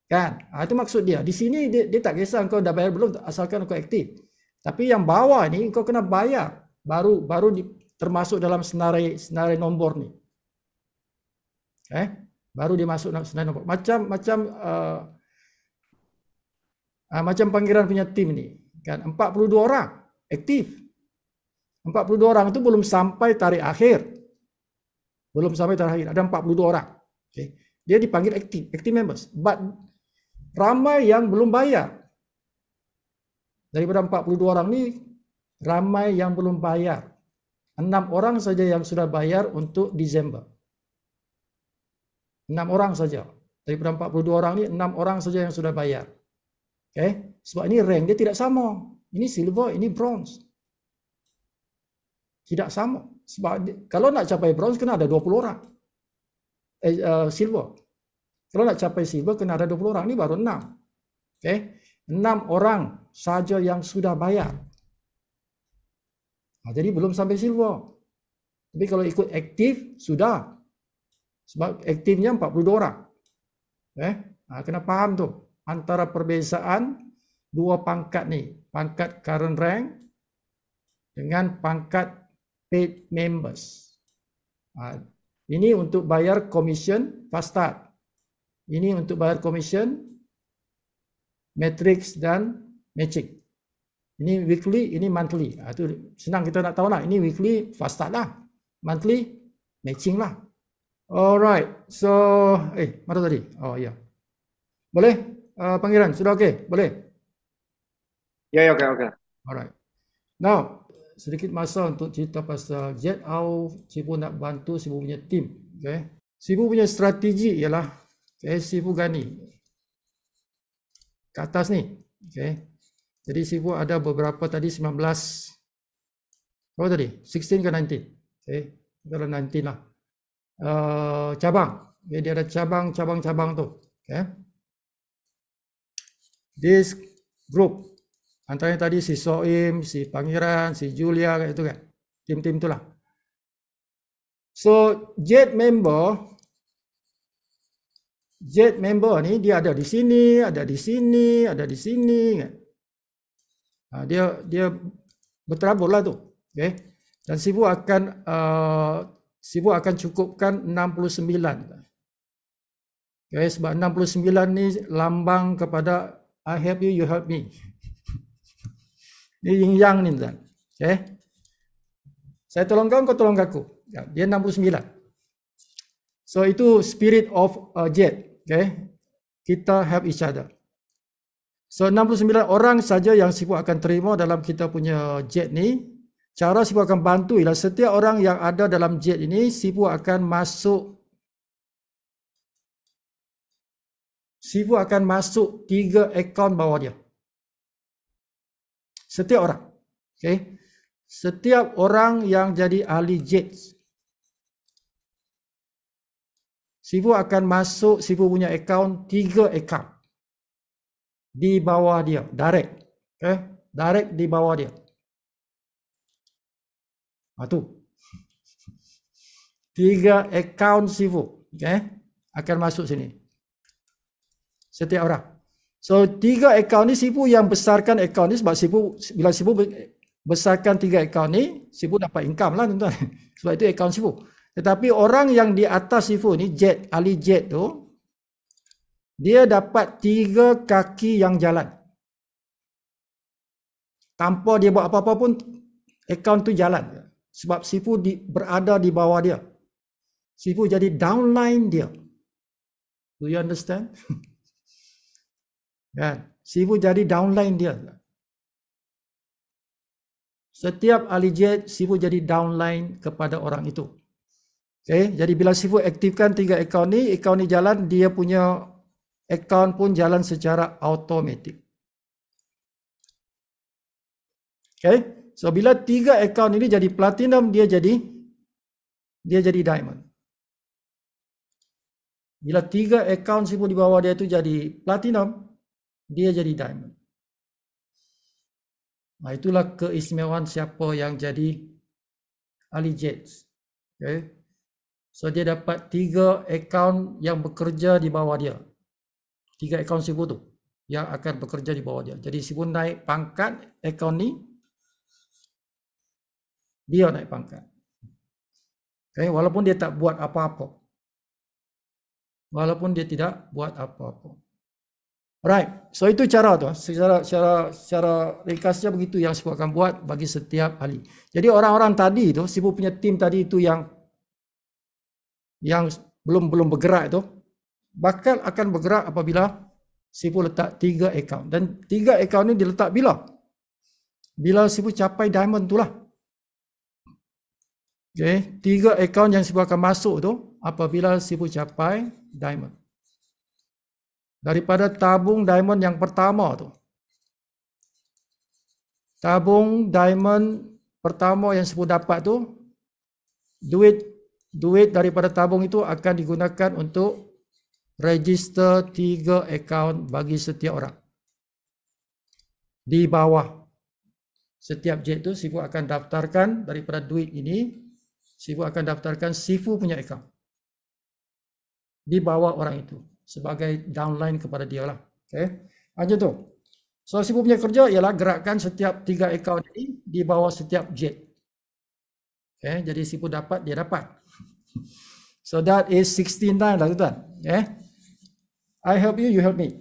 Kan? Itu maksud dia. Di sini dia tak kisah engkau dah bayar belum, asalkan engkau aktif. Tapi yang bawah ni engkau kena bayar. Baru termasuk dalam senarai nombor ni. Baru dimasuk dalam senarai nombor. Macam Pangeran punya tim ni. Kan? 42 orang aktif. 42 orang itu belum sampai tarik akhir. Ada 42 orang. Dia dipanggil active members. But ramai yang belum bayar. Daripada 42 orang ni, ramai yang belum bayar. 6 orang saja yang sudah bayar untuk Disember. 6 orang saja. Daripada 42 orang ni, 6 orang saja yang sudah bayar. Sebab ini rank dia tidak sama. Ini silver, ini bronze. Tidak sama. Sebab kalau nak capai bronze kena ada 20 orang. Silver. Kalau nak capai silver kena ada 20 orang. Ini baru 6. 6 orang saja yang sudah bayar. Jadi belum sampai silver. Tapi kalau ikut aktif sudah. Sebab aktifnya 42 orang. Kena faham tu antara perbezaan dua pangkat ni. Pangkat current rank dengan pangkat paid members. Ini untuk bayar commission fast start. Ini untuk bayar commission matrix dan matching. Ini weekly, ini monthly. Itu senang kita nak tahu lah. Ini weekly fast start lah. Monthly matching lah. Alright. So, mana tadi? Oh ya. Boleh? Pangeran, sudah okey? Boleh? Ya, okey. Alright. Now, sedikit masa untuk cerita pasal Jet. Sifu nak bantu Sifu punya tim. Sifu punya strategi ialah Sifu Gani ke atas ni. Jadi Sifu ada beberapa tadi 19. Berapa tadi? 16 ke 19? Dalam 19 lah. Cabang. Dia ada cabang tu. This group. Antaranya tadi si Soim, si Pangeran, si Julia kayak itu kan. Tim-tim itulah. So, Jet member ni dia ada di sini, ada di sini, ada di sini kan. Dia berterabur lah tu. Dan Sifu akan cukupkan 69. Sebab 69 ni lambang kepada I help you, you help me. Ini yin yang ni tuan. Saya tolong kau, kau tolong aku. Dia 69. So itu spirit of Jet. Kita help each other. So 69 orang saja yang Sifu akan terima dalam kita punya Jet ni. Cara Sifu akan bantu ialah setiap orang yang ada dalam Jet ini, Sifu akan masuk 3 akaun bawah dia. Setiap orang. Setiap orang yang jadi ahli Jet, Sifu akan masuk Sifu punya akaun 3 akaun di bawah dia, direct. Direct di bawah dia. Tu. 3 akaun Sifu, akan masuk sini. Setiap orang. So 3 akaun ni Sifu yang besarkan akaun ni sebab bila Sifu besarkan 3 akaun ni, Sifu dapat income lah tuan-tuan. Sebab itu akaun Sifu. Tetapi orang yang di atas Sifu ni, Jet, ahli Jet tu, dia dapat 3 kaki yang jalan. Tanpa dia buat apa-apa pun, akaun tu jalan. Sebab Sifu berada di bawah dia. Sifu jadi downline dia. Do you understand? Kan? Sifu jadi downline dia. Setiap ahli Jet, Sifu jadi downline kepada orang itu. Jadi bila Sifu aktifkan 3 akaun ni jalan, dia punya account pun jalan secara automatic. Okay, so bila 3 account ini jadi platinum, dia jadi diamond. Bila 3 account Sifu di bawah dia itu jadi platinum, dia jadi diamond. Nah, itulah keistimewaan siapa yang jadi ahli Jets. Okay. So dia dapat 3 account yang bekerja di bawah dia. 3 account Sifu tu yang akan bekerja di bawah dia. Jadi Sifu naik pangkat account ni, dia naik pangkat. Okay, walaupun dia tak buat apa-apa. Walaupun dia tidak buat apa-apa. Alright, so itu cara tu. Secara ringkasnya begitu yang Sifu akan buat bagi setiap ahli. Jadi orang-orang tadi tu, Sifu punya tim tadi itu yang belum bergerak itu, bakal akan bergerak apabila Sifu letak 3 account. Dan 3 account ni diletak bila? Bila Sifu capai diamond tu lah. Okay, 3 account yang Sifu akan masuk tu apabila Sifu capai diamond. Daripada tabung diamond yang pertama tu. Tabung diamond pertama yang Sifu dapat tu, duit daripada tabung itu akan digunakan untuk register 3 account bagi setiap orang. Di bawah setiap jet tu Sifu akan daftarkan daripada duit ini, Sifu akan daftarkan Sifu punya account di bawah orang itu sebagai downline kepada dia lah. Okay, macam tu. So Sifu punya kerja ialah gerakkan setiap 3 account ini di bawah setiap jet. Okay, jadi Sifu dapat, dia dapat. So that is 16 times lah tuan. Okay, I help you, you help me.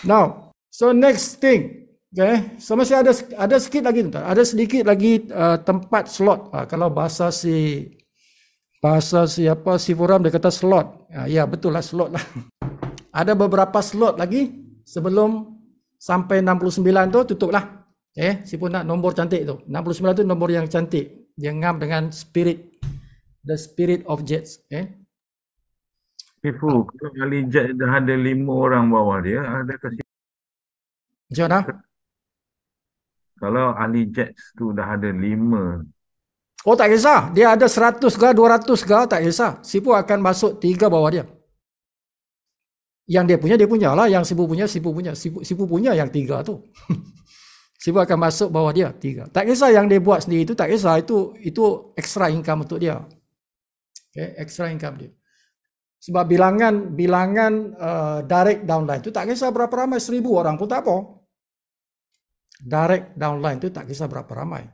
Now, so next thing. Okay, so masih ada sikit lagi tuan. Ada sedikit lagi tempat slot. Kalau bahasa siapa Sifuram dia kata slot. Ya betul lah, slot lah. Ada beberapa slot lagi sebelum sampai 69 tu tutup lah. Sifu nak nombor cantik tu. 69 tu nombor yang cantik. Dia ngam dengan spirit, the spirit of Jets. Sifu, kalau ahli Jet dah ada 5 orang bawah dia, ada kasih. Macam mana? Kalau ahli Jets tu dah ada 5. Oh tak kisah. Dia ada 100 ke 200 ke tak kisah. Sifu akan masuk 3 bawah dia. Yang dia punya lah. Yang Sifu punya. Sifu punya yang 3 tu. Sifu akan masuk bawah dia 3. Tak kisah yang dia buat sendiri itu, tak kisah. Itu extra income untuk dia. Okay, extra income dia. Sebab bilangan direct downline itu tak kisah berapa ramai, 1000 orang pun tak apa. Direct downline itu tak kisah berapa ramai.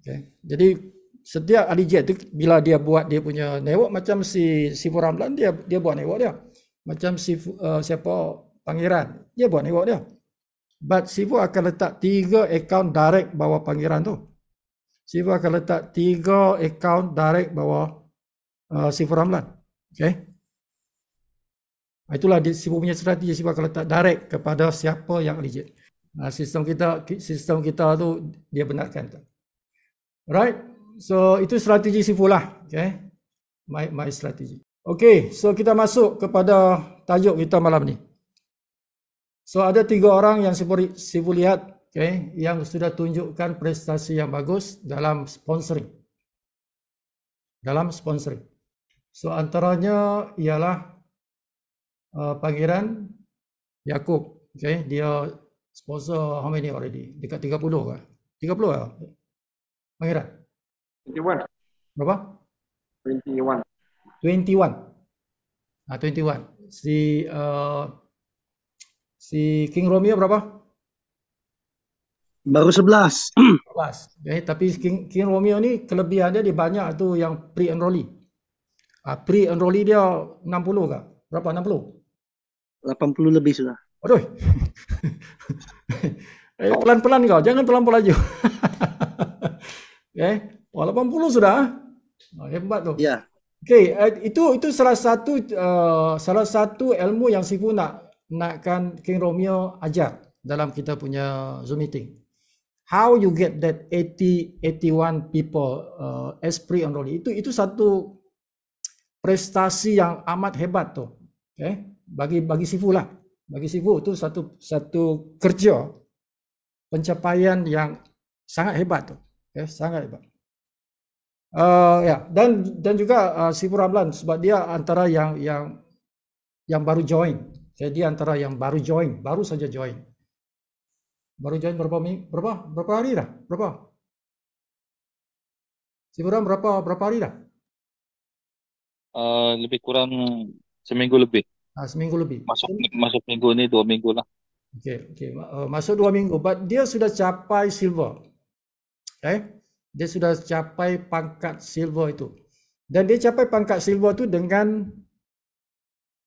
Okay. Jadi setiap ahli jet itu bila dia buat dia punya network, macam si Sifu Ramlan dia buat network dia. Macam siapa Pangeran, dia buat network dia. But Sifu akan letak 3 account direct bawah Pangeran tu. Sifu akan letak 3 account direct bawah Sifu Ramlan. Okay. Itulah Sifu punya strategi. Sifu akan letak direct kepada siapa yang ahli jet. Sistem kita tu dia benarkan tu. Right, so itu strategi Sifu lah. Okay, my strategi. Okay, so kita masuk kepada tajuk kita malam ni. So ada 3 orang yang Sifu lihat, okay, yang sudah tunjukkan prestasi yang bagus dalam sponsoring. So antaranya ialah Pangeran Yaakob. Okay, dia sponsor how many already? Dekat 30 ke? 30 lah. Pangeran? 21. Berapa? 21. 21. 21. Si King Romeo berapa? Baru 11. 11. Okay, tapi King Romeo ni kelebihan dia banyak tu yang pre-enrollee. Pre-enrollee dia 60 ke? Berapa? 60? 80 lebih sudah. Aduh. Pelan-pelan kau, jangan terlampau laju. Okay, 80 sudah. Hebat tu. Ya. Okay, itu salah satu ilmu yang Sifu nakkan King Romeo ajar dalam kita punya Zoom meeting. How you get that 81 people as pre-enrollee. Itu satu prestasi yang amat hebat tu. Okay, bagi Sifu lah. Bagi Sifu itu satu kerja pencapaian yang sangat hebat tu. Sangat hebat. Ya, dan juga Sifu Ramlan sebab dia antara yang baru join. Dia antara yang baru join, baru saja join. Baru join berapa hari dah? Berapa? Sifu Ram berapa hari dah? Lebih kurang seminggu lebih. Seminggu lebih. Masuk minggu ni 2 minggu lah. Okay. Masuk 2 minggu. But dia sudah capai silver. Dia sudah capai pangkat silver itu. Dan dia capai pangkat silver itu dengan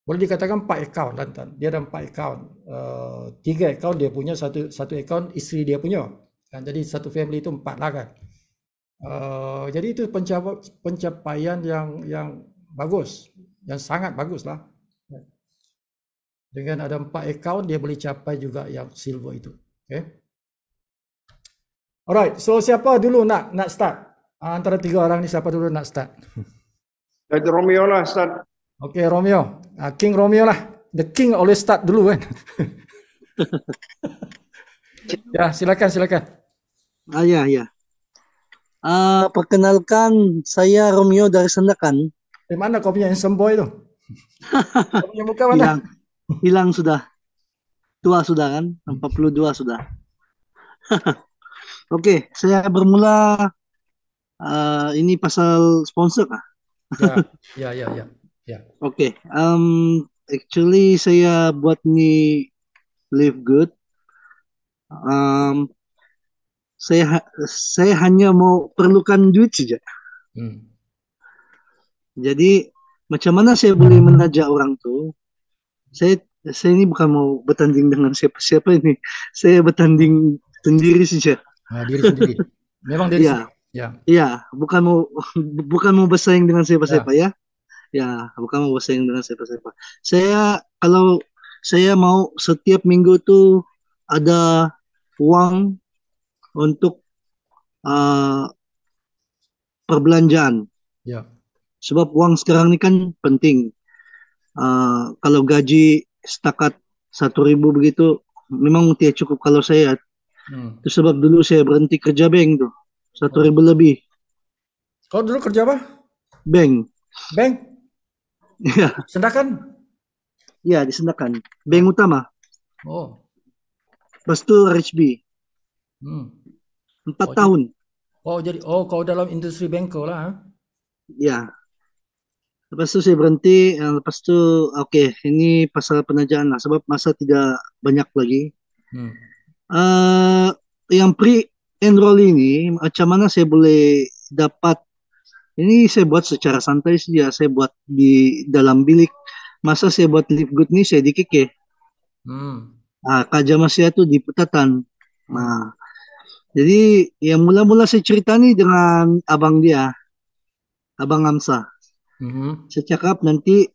boleh dikatakan 4 akaun Lantan. Dia ada 4 akaun. 3 akaun dia punya, satu akaun isteri dia punya. Jadi satu family itu 4 lah kan. Jadi itu pencapaian yang bagus, yang sangat bagus lah. Dengan ada 4 akaun dia boleh capai juga yang silver itu. Okay. Alright, so siapa dulu nak start? Antara 3 orang ni siapa dulu nak start? Romeo lah start. Okay, Romeo. King Romeo lah. The king always start dulu kan. Ya, silakan. Ya. Perkenalkan, saya Romeo dari Sandakan. Di mana kau punya handsome boy tu? Kau punya muka mana? Hilang sudah. Tua sudah kan? 42 sudah. Oke, saya bermula ini pasal sponsor kah? Ya. Oke, actually saya buat ni Live Good. Saya hanya mau perlukan duit saja. Jadi macam mana saya boleh mengajak orang tu? Saya ini bukan mau bertanding dengan siapa-siapa ini. Saya bertanding sendiri saja. Diri sendiri. Memang diri sendiri. Ya, bukan mau bersaing dengan siapa-siapa ya. Ya, bukan mau bersaing dengan siapa-siapa. Kalau saya mau setiap minggu tu ada uang untuk perbelanjaan. Ya. Sebab uang sekarang ni kan penting. Kalau gaji setakat 1.000 begitu, memang tidak cukup kalau saya. Itu sebab dulu saya berhenti kerja bank tu. 1.000 lebih. Kau dulu kerja apa? Bank? Ya. Sandakan? Ya, di Sandakan. Bank utama. Lepas tu RHB. 4 tahun. Jadi kau dalam industri banker lah. Ya. Lepas tu saya berhenti. Lepas tu ini pasal penajaan lah. Sebab masa tidak banyak lagi. Yang pre-enroll ini macam mana saya boleh dapat? Ini saya buat secara santai saja. Saya buat di dalam bilik. Masa saya buat Live Good ni saya di KK. Kaja Masya tu di Putatan. Jadi yang mula-mula saya cerita ni dengan abang dia, Abang Amsa. Saya cakap nanti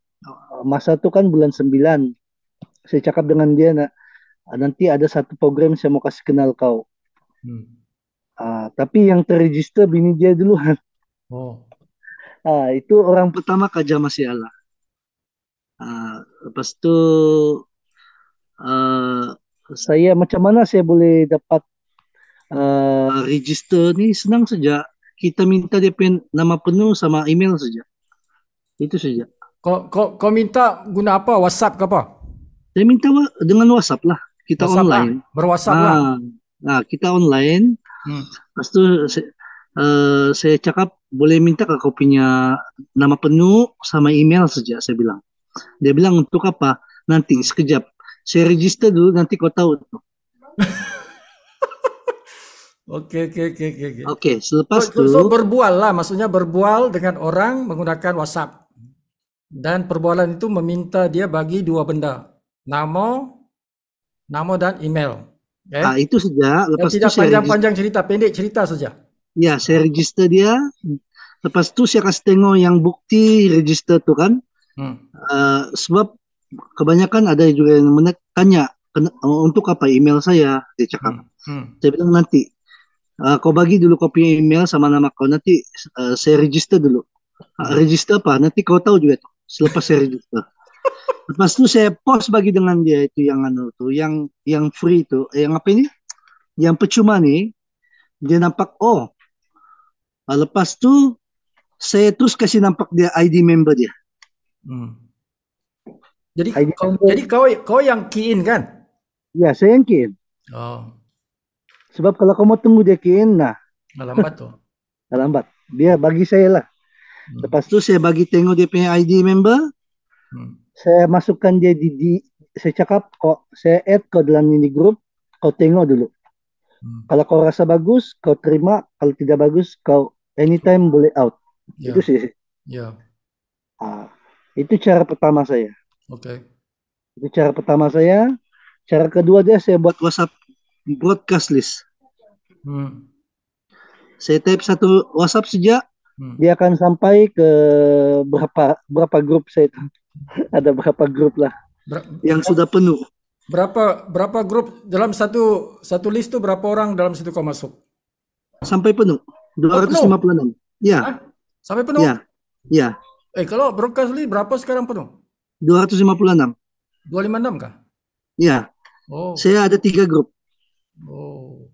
masa tu kan bulan 9. Saya cakap dengan dia nanti ada satu program saya mau kasih kenal kau. Tapi yang terregister bini dia duluan. Itu orang pertama Kaja Masyala. Lepas tu saya macam mana saya boleh dapat register ni? Senang saja. Kita minta dia nama penuh sama email saja. Itu saja. Kau minta guna apa? WhatsApp ke apa? Saya minta dengan WhatsApp lah. Kita WhatsApp online. Berwhatsapp lah. Kita online. Lepas tu saya cakap boleh minta kau punya nama penuh sama email saja, saya bilang. Dia bilang untuk apa? Nanti sekejap. Saya register dulu, nanti kau tahu. Oke, selepas tu. So berbual lah, maksudnya berbual dengan orang menggunakan WhatsApp. Dan perbualan itu meminta dia bagi 2 benda. Nama dan email. Itu saja. Lepas tidak panjang-panjang cerita, pendek cerita saja. Ya, saya register dia. Lepas tu saya kasih tengok yang bukti register tu kan. Sebab kebanyakan ada juga yang tanya untuk apa email saya, dia cakap. Saya bilang nanti kau bagi dulu kau punya email sama nama kau, nanti saya register dulu. Register apa? Nanti kau tahu juga tuh selepas saya register. Lepas itu saya post bagi dengan dia itu yang tuh, yang free tuh, yang apa ini? Yang percuma nih, dia nampak lepas tu saya terus kasih nampak dia ID member dia. Hmm. Jadi ID member, jadi kau yang key in kan? ya saya yang key in. Oh, Sebab kalau kamu tunggu dia key in, nah lambat tuh. lambat. Dia bagi saya lah. Lepas tu saya bagi tengok dia punya ID member, saya masukkan dia saya cakap kok saya add kau dalam ini grup, kau tengok dulu. Kalau kau rasa bagus, kau terima. Kalau tidak bagus, kau anytime boleh out. Itu sih. Ya. Itu cara pertama saya. Oke. Itu cara pertama saya. Cara kedua dia saya buat WhatsApp broadcast list. Saya type satu WhatsApp saja, dia akan sampai ke berapa grup saya itu. Ada berapa grup lah yang sudah penuh. Berapa grup dalam satu list tuh, berapa orang dalam situ kau masuk? Sampai penuh. 256. Ya. Hah? Sampai penuh? Ya. Kalau broadcast list berapa sekarang penuh? 256. 256 kah? Ya. Oh. Saya ada 3 grup. Oh.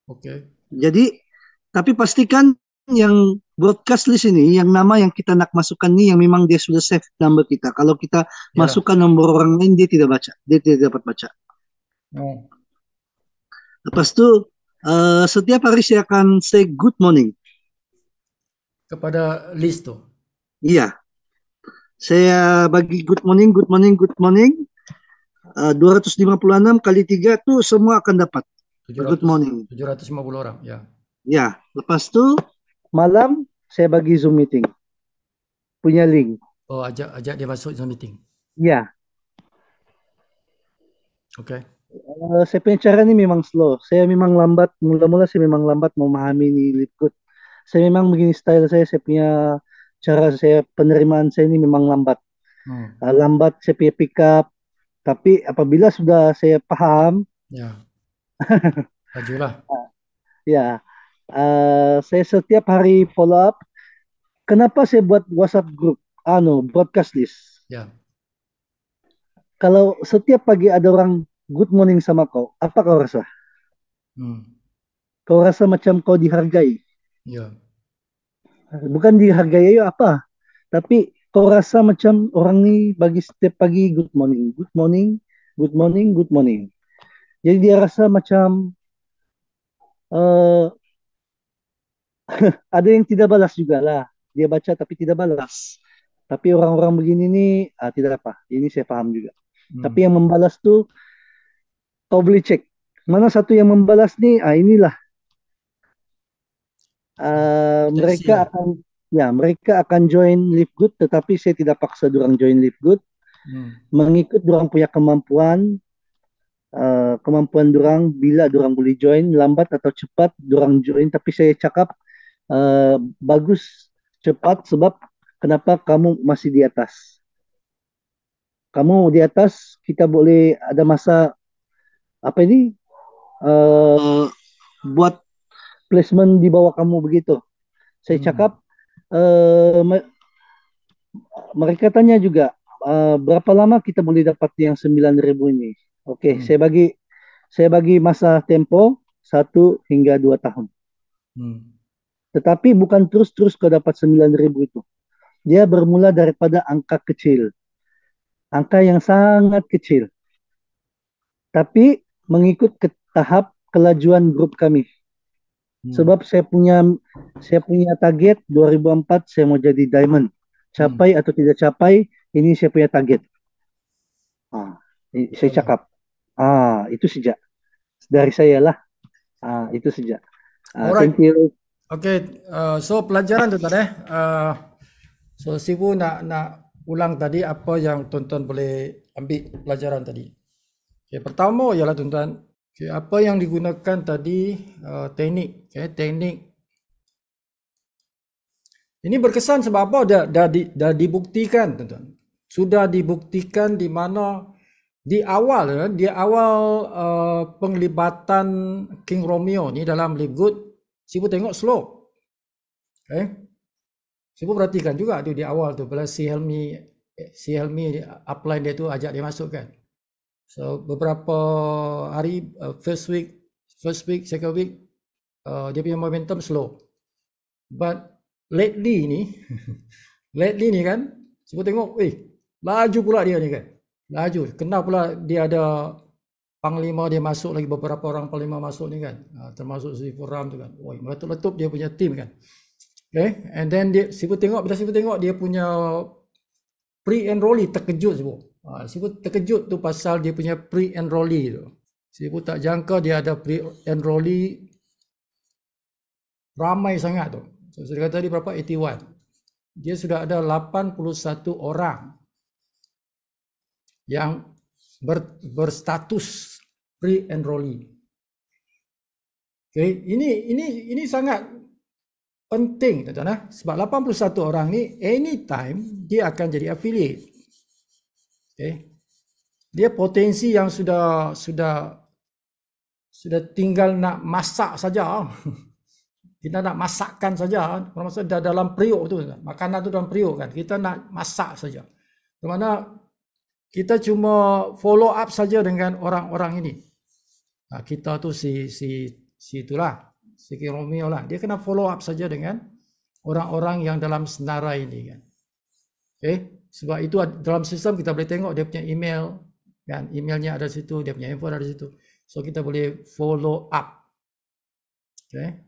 Oke. Jadi, tapi pastikan yang broadcast list ini, yang nama yang kita nak masukkan ini, yang memang dia sudah save number kita. Kalau kita masukkan nomor orang lain, dia tidak baca. Dia tidak dapat baca. Lepas itu, setiap hari saya akan say good morning. Kepada list tuh? Iya. Saya bagi good morning, good morning, good morning. 256 kali 3 tuh semua akan dapat. 700, good morning. 750 orang, ya. Ya, lepas itu malam saya bagi Zoom meeting. Punya link. Oh, ajak dia masuk Zoom meeting. Ya. Oke. Saya punya cara ini memang slow. Saya memang lambat. Mula-mula saya memang lambat memahami ini LeapGood. Saya memang begini style saya punya cara saya, penerimaan saya ini memang lambat. Lambat saya punya pick up. Tapi apabila sudah saya paham, ya. Majulah. Ya. Saya setiap hari follow up. Kenapa saya buat WhatsApp group? Broadcast list. Ya. Kalau setiap pagi ada orang good morning sama kau, apa kau rasa? Kau rasa macam kau dihargai? Ya. Bukan dihargai apa, tapi kau rasa macam orang ni bagi setiap pagi good morning, good morning, good morning, good morning. Jadi dia rasa macam ada yang tidak balas juga lah. Dia baca tapi tidak balas. Tapi orang-orang begini nih tidak apa. Ini saya paham juga. Tapi yang membalas tuh kau boleh cek. Mana satu yang membalas nih? Inilah. Mereka akan join LeapGood, tetapi saya tidak paksa dorang join LeapGood. Mengikut dorang punya kemampuan dorang, bila dorang boleh join, lambat atau cepat dorang join. Tapi saya cakap bagus cepat, sebab kenapa kamu masih di atas? Kamu di atas, kita boleh ada masa buat placement di bawah kamu begitu. Saya cakap mereka tanya juga berapa lama kita boleh dapat yang 9.000 ini. Oke, saya bagi masa tempo 1 hingga 2 tahun. Tetapi bukan terus kau dapat 9.000 itu. Dia bermula daripada angka kecil. Angka yang sangat kecil. Tapi mengikut ke tahap kelajuan grup kami. Sebab saya punya target 2004 saya mau jadi diamond. Capai atau tidak capai, ini saya punya target. Saya cakap. Itu saja. Dari saya lah. Itu saja. Thank you. Oke, so pelajaran tuan-tuan so Sifu nak ulang tadi apa yang tuan-tuan boleh ambil pelajaran tadi. Okay, pertama ialah tuan-tuan, apa yang digunakan tadi teknik. Teknik ini berkesan sebab apa? Dah dibuktikan tuan-tuan. Sudah dibuktikan di mana di awal penglibatan King Romeo ni dalam LeapGood, Sifu tengok slow. Sifu perhatikan juga tu di awal tu, bila si Helmi si Helmi upline dia tu ajak dia masuk kan. So beberapa hari, first week, second week, dia punya momentum slow. But lately ni, lately ni kan, sebut tengok, laju pula dia ni kan. Laju. Kena pula dia ada panglima dia masuk lagi, beberapa orang panglima masuk ni kan. Termasuk si Furam tu kan. Meletup-letup dia punya team kan. Okay. And then dia, bila Sifu tengok dia punya pre-enrollee terkejut Sifu. Sifu terkejut tu pasal dia punya pre-enrollee tu. Sifu tak jangka dia ada pre-enrollee ramai sangat tu. So, sudah kata tadi berapa? 81. Dia sudah ada 81 orang yang berstatus pre-enrollee. Okay. Ini sangat penting, tuan-tuan. Sebab 81 orang ni anytime dia akan jadi affiliate. Okay. Dia potensi yang sudah tinggal nak masak saja. Kita nak masakkan saja, maksud dah dalam periuk tu, makanan tu dalam periuk kan. Kita nak masak saja. Di mana kita cuma follow up saja dengan orang-orang ini. Kita tu si itulah, si King Romeo lah. Dia kena follow up saja dengan orang-orang yang dalam senarai ini kan. Okay? Sebab itu dalam sistem kita boleh tengok dia punya email kan, emailnya ada situ, dia punya info ada situ. So kita boleh follow up. Okay?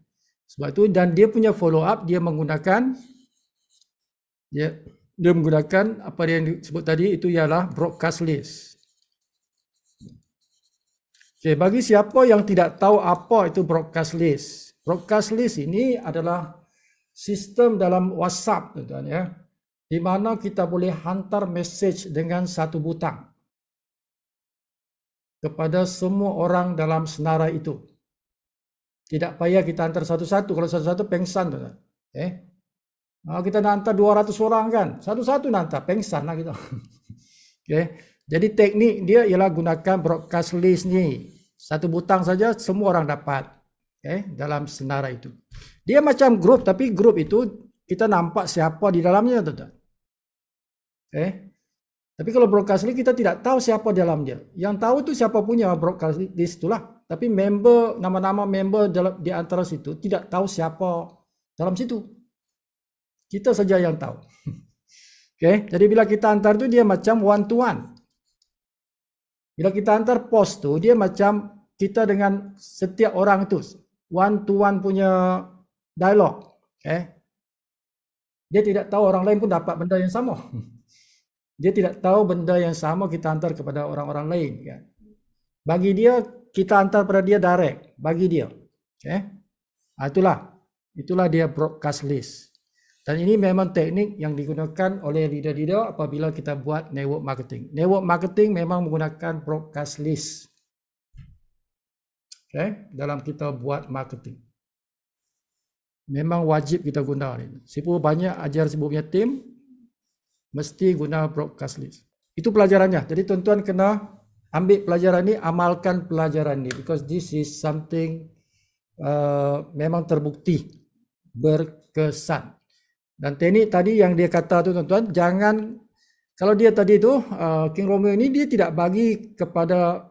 Sebab itu, dan dia punya follow up dia menggunakan apa yang disebut tadi, itu ialah broadcast list. Okay, bagi siapa yang tidak tahu apa itu broadcast list ini adalah sistem dalam WhatsApp, tuan-tuan ya, di mana kita boleh hantar message dengan satu butang kepada semua orang dalam senarai itu. Tidak payah kita hantar satu-satu. Kalau satu-satu pengsan, tuan-tuan. Kita nak hantar 200 orang kan, satu-satu nak hantar, pengsan lah kita. Jadi teknik dia ialah gunakan broadcast list ni. Satu butang saja semua orang dapat dalam senarai itu. Dia macam grup, tapi grup itu kita nampak siapa di dalamnya, tuan-tuan. Tapi kalau broadcast list kita tidak tahu siapa di dalamnya. Yang tahu tu siapa punya broadcast list itulah. Tapi member, nama-nama member di antara situ tidak tahu siapa dalam situ. Kita saja yang tahu. Jadi bila kita hantar tu dia macam one to one. Bila kita hantar post tu dia macam kita dengan setiap orang tu one to one punya dialog. Dia tidak tahu orang lain pun dapat benda yang sama. Dia tidak tahu benda yang sama kita hantar kepada orang-orang lain kan. Bagi dia kita hantar pada dia direct, bagi dia. Itulah dia broadcast list. Dan ini memang teknik yang digunakan oleh leader-leader apabila kita buat network marketing. Network marketing memang menggunakan broadcast list. Dalam kita buat marketing. Memang wajib kita guna ini. Sipu banyak ajar Sipu punya tim mesti guna broadcast list. Itu pelajarannya. Jadi tuan-tuan kena ambil pelajaran ni, amalkan pelajaran ni, because this is something memang terbukti berkesan. Dan teknik tadi yang dia kata tu tuan-tuan, jangan, kalau dia tadi tu King Romeo ni dia tidak bagi kepada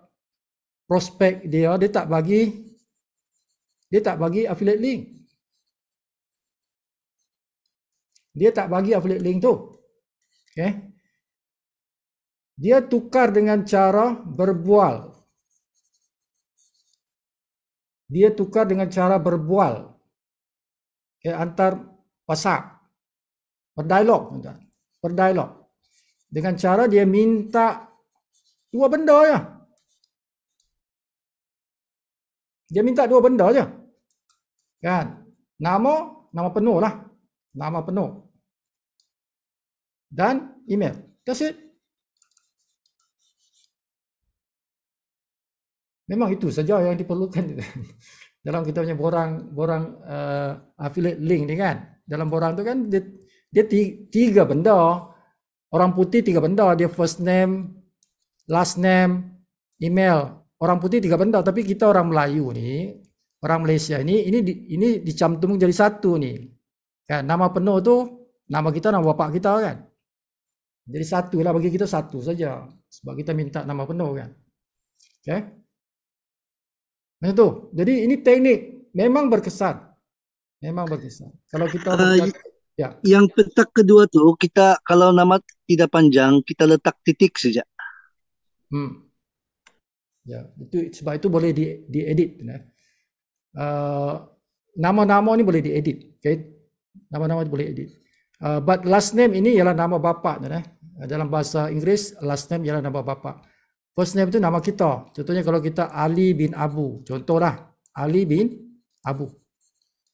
prospek dia tak bagi affiliate link. Dia tak bagi affiliate link tu. Dia tukar dengan cara berbual. Antar WhatsApp. Berdialog. Dengan cara dia minta dua benda ya. Dia minta dua benda aja. Kan? Nama penuh lah. Nama penuh. Dan email. That's it. Memang itu saja yang diperlukan dalam kita punya borang affiliate link ni kan. Dalam borang tu kan dia tiga benda. Orang putih tiga benda, dia first name, last name, email. Orang putih tiga benda, tapi kita orang Melayu ni, orang Malaysia ini dicantum jadi satu ni. Kan nama penuh tu nama kita, nama bapak kita kan. Jadi satu lah, bagi kita satu saja. Sebab kita minta nama penuh kan. Okay. Macam tu. Jadi ini teknik memang berkesan. Memang berkesan. Kalau kita ya. Yang petak kedua tu, kita kalau nama tidak panjang, kita letak titik saja. Ya, itu sebab itu boleh diedit. Nama-nama ni boleh diedit. Okay. Nama-nama boleh edit. But last name ini ialah nama bapa. Dalam bahasa Inggeris, last name ialah nama bapa. First name itu nama kita. Contohnya kalau kita Ali bin Abu. Contohlah, Ali bin Abu.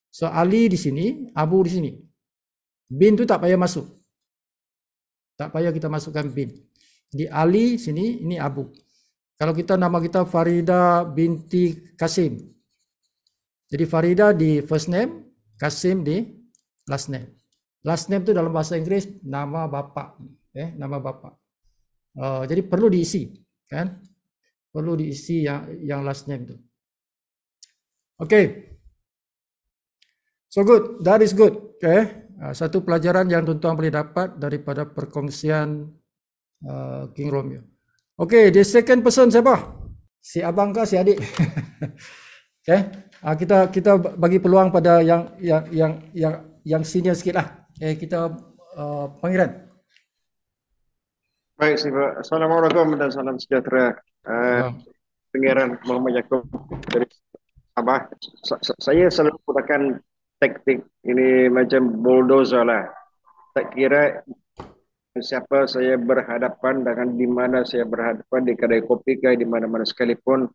So, Ali di sini, Abu di sini. Bin itu tak payah masuk. Tak payah kita masukkan bin. Jadi Ali sini, ini Abu. Kalau kita nama kita Farida binti Kasim. Jadi Farida di first name, Kasim di last name. Last name itu dalam bahasa Inggris nama bapa, nama bapa. Jadi perlu diisi, kan? Perlu diisi yang last name itu. Okay. So good, that is good. Okay. Satu pelajaran yang tuan-tuan boleh dapat daripada perkongsian King Romeo. Okay, the second person siapa? Si abang ke si adik? Okay. Kita bagi peluang pada yang senior sikit lah. Kita Pangeran. Baik, Assalamualaikum dan salam sejahtera. Pangeran Muhammad Yaakob dari Sabah. Saya selalu gunakan taktik ini macam bulldozer lah. Tak kira siapa saya berhadapan dengan di mana saya berhadapan, di kedai kopi ke di mana-mana sekalipun,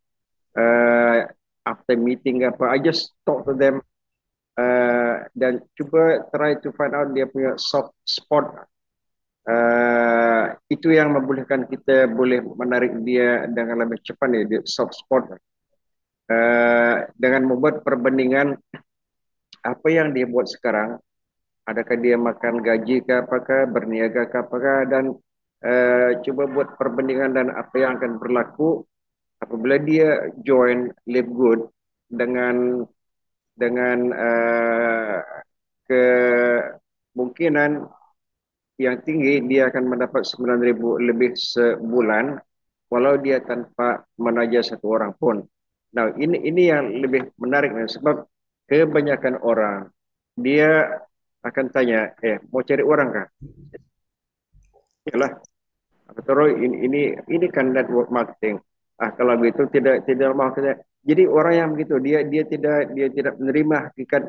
after meeting apa, I just talk to them. Dan cuba try to find out dia punya soft spot. Itu yang membolehkan kita boleh menarik dia dengan lebih cepat ni, dia soft spot. Dengan membuat perbandingan apa yang dia buat sekarang, adakah dia makan gaji ke apakah, berniaga ke apakah, dan cuba buat perbandingan dan apa yang akan berlaku apabila dia join Live Good dengan kemungkinan yang tinggi dia akan mendapat 9,000 lebih sebulan walau dia tanpa menaja satu orang pun. Nah, ini yang lebih menarik sebab kebanyakan orang dia akan tanya, mau cari orang kah? Yalah. Betul, ini kan network marketing. Kalau begitu tidak mau kita. Jadi orang yang begitu dia tidak menerima hakikat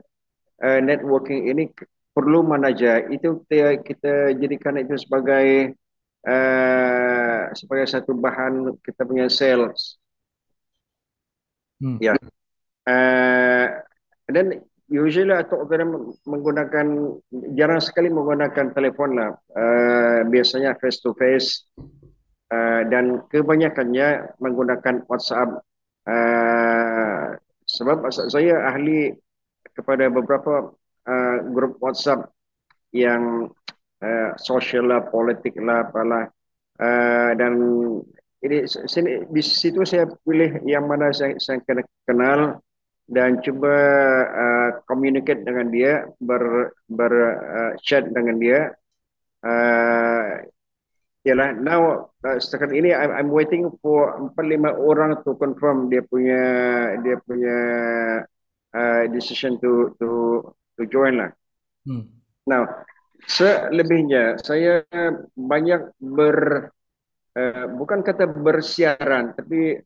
networking ini perlu manajer. Itu kita jadikan itu sebagai satu bahan kita punya sales. Ya. Dan usually atau orang menggunakan, jarang sekali menggunakan telefon lah. Biasanya face to face. Dan kebanyakannya menggunakan WhatsApp. Sebab saya ahli kepada beberapa grup WhatsApp yang sosial lah, politik lah, apalah, dan ini di situ saya pilih yang mana saya kenal dan cuba communicate dengan dia, chat dengan dia. Yalah, now setakat ini I'm waiting for 4-5 orang to confirm dia punya decision to join lah. Now, selebihnya saya banyak bukan kata bersiaran, tapi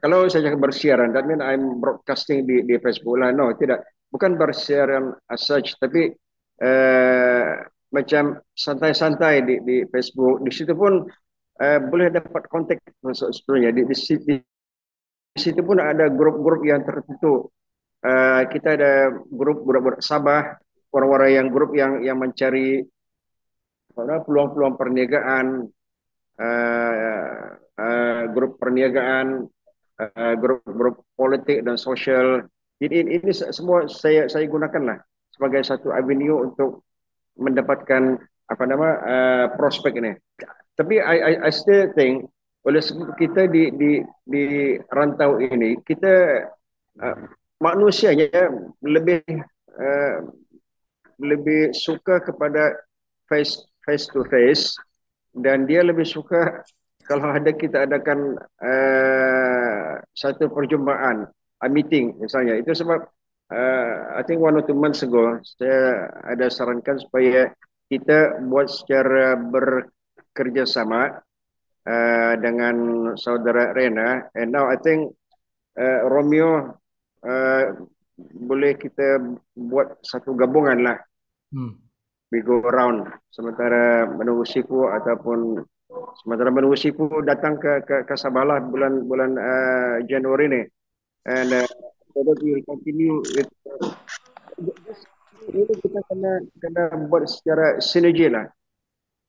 kalau saya cakap bersiaran, that means I'm broadcasting di Facebook lah. No, tidak, bukan bersiaran as such, tapi macam santai-santai di Facebook. Di situ pun boleh dapat kontak sebenarnya. Di situ pun ada grup-grup yang tertentu. Kita ada grup budak-budak Sabah, orang-orang grup yang mencari peluang-peluang perniagaan, grup perniagaan, grup politik dan sosial. Jadi ini semua saya gunakanlah sebagai satu avenue untuk mendapatkan prospek ini. Tapi I still think oleh sebab kita di rantau ini, kita manusianya lebih suka kepada face to face dan dia lebih suka kalau kita adakan satu perjumpaan, meeting misalnya. Itu sebab I think 1 or 2 months ago saya ada sarankan supaya kita buat secara bekerjasama dengan saudara Rena, and now I think Romeo boleh kita buat satu gabungan lah. We go around sementara menunggu Sifu datang ke Sabah bulan Januari ni, and so that we will continue with ini kita kena buat secara sinergi lah.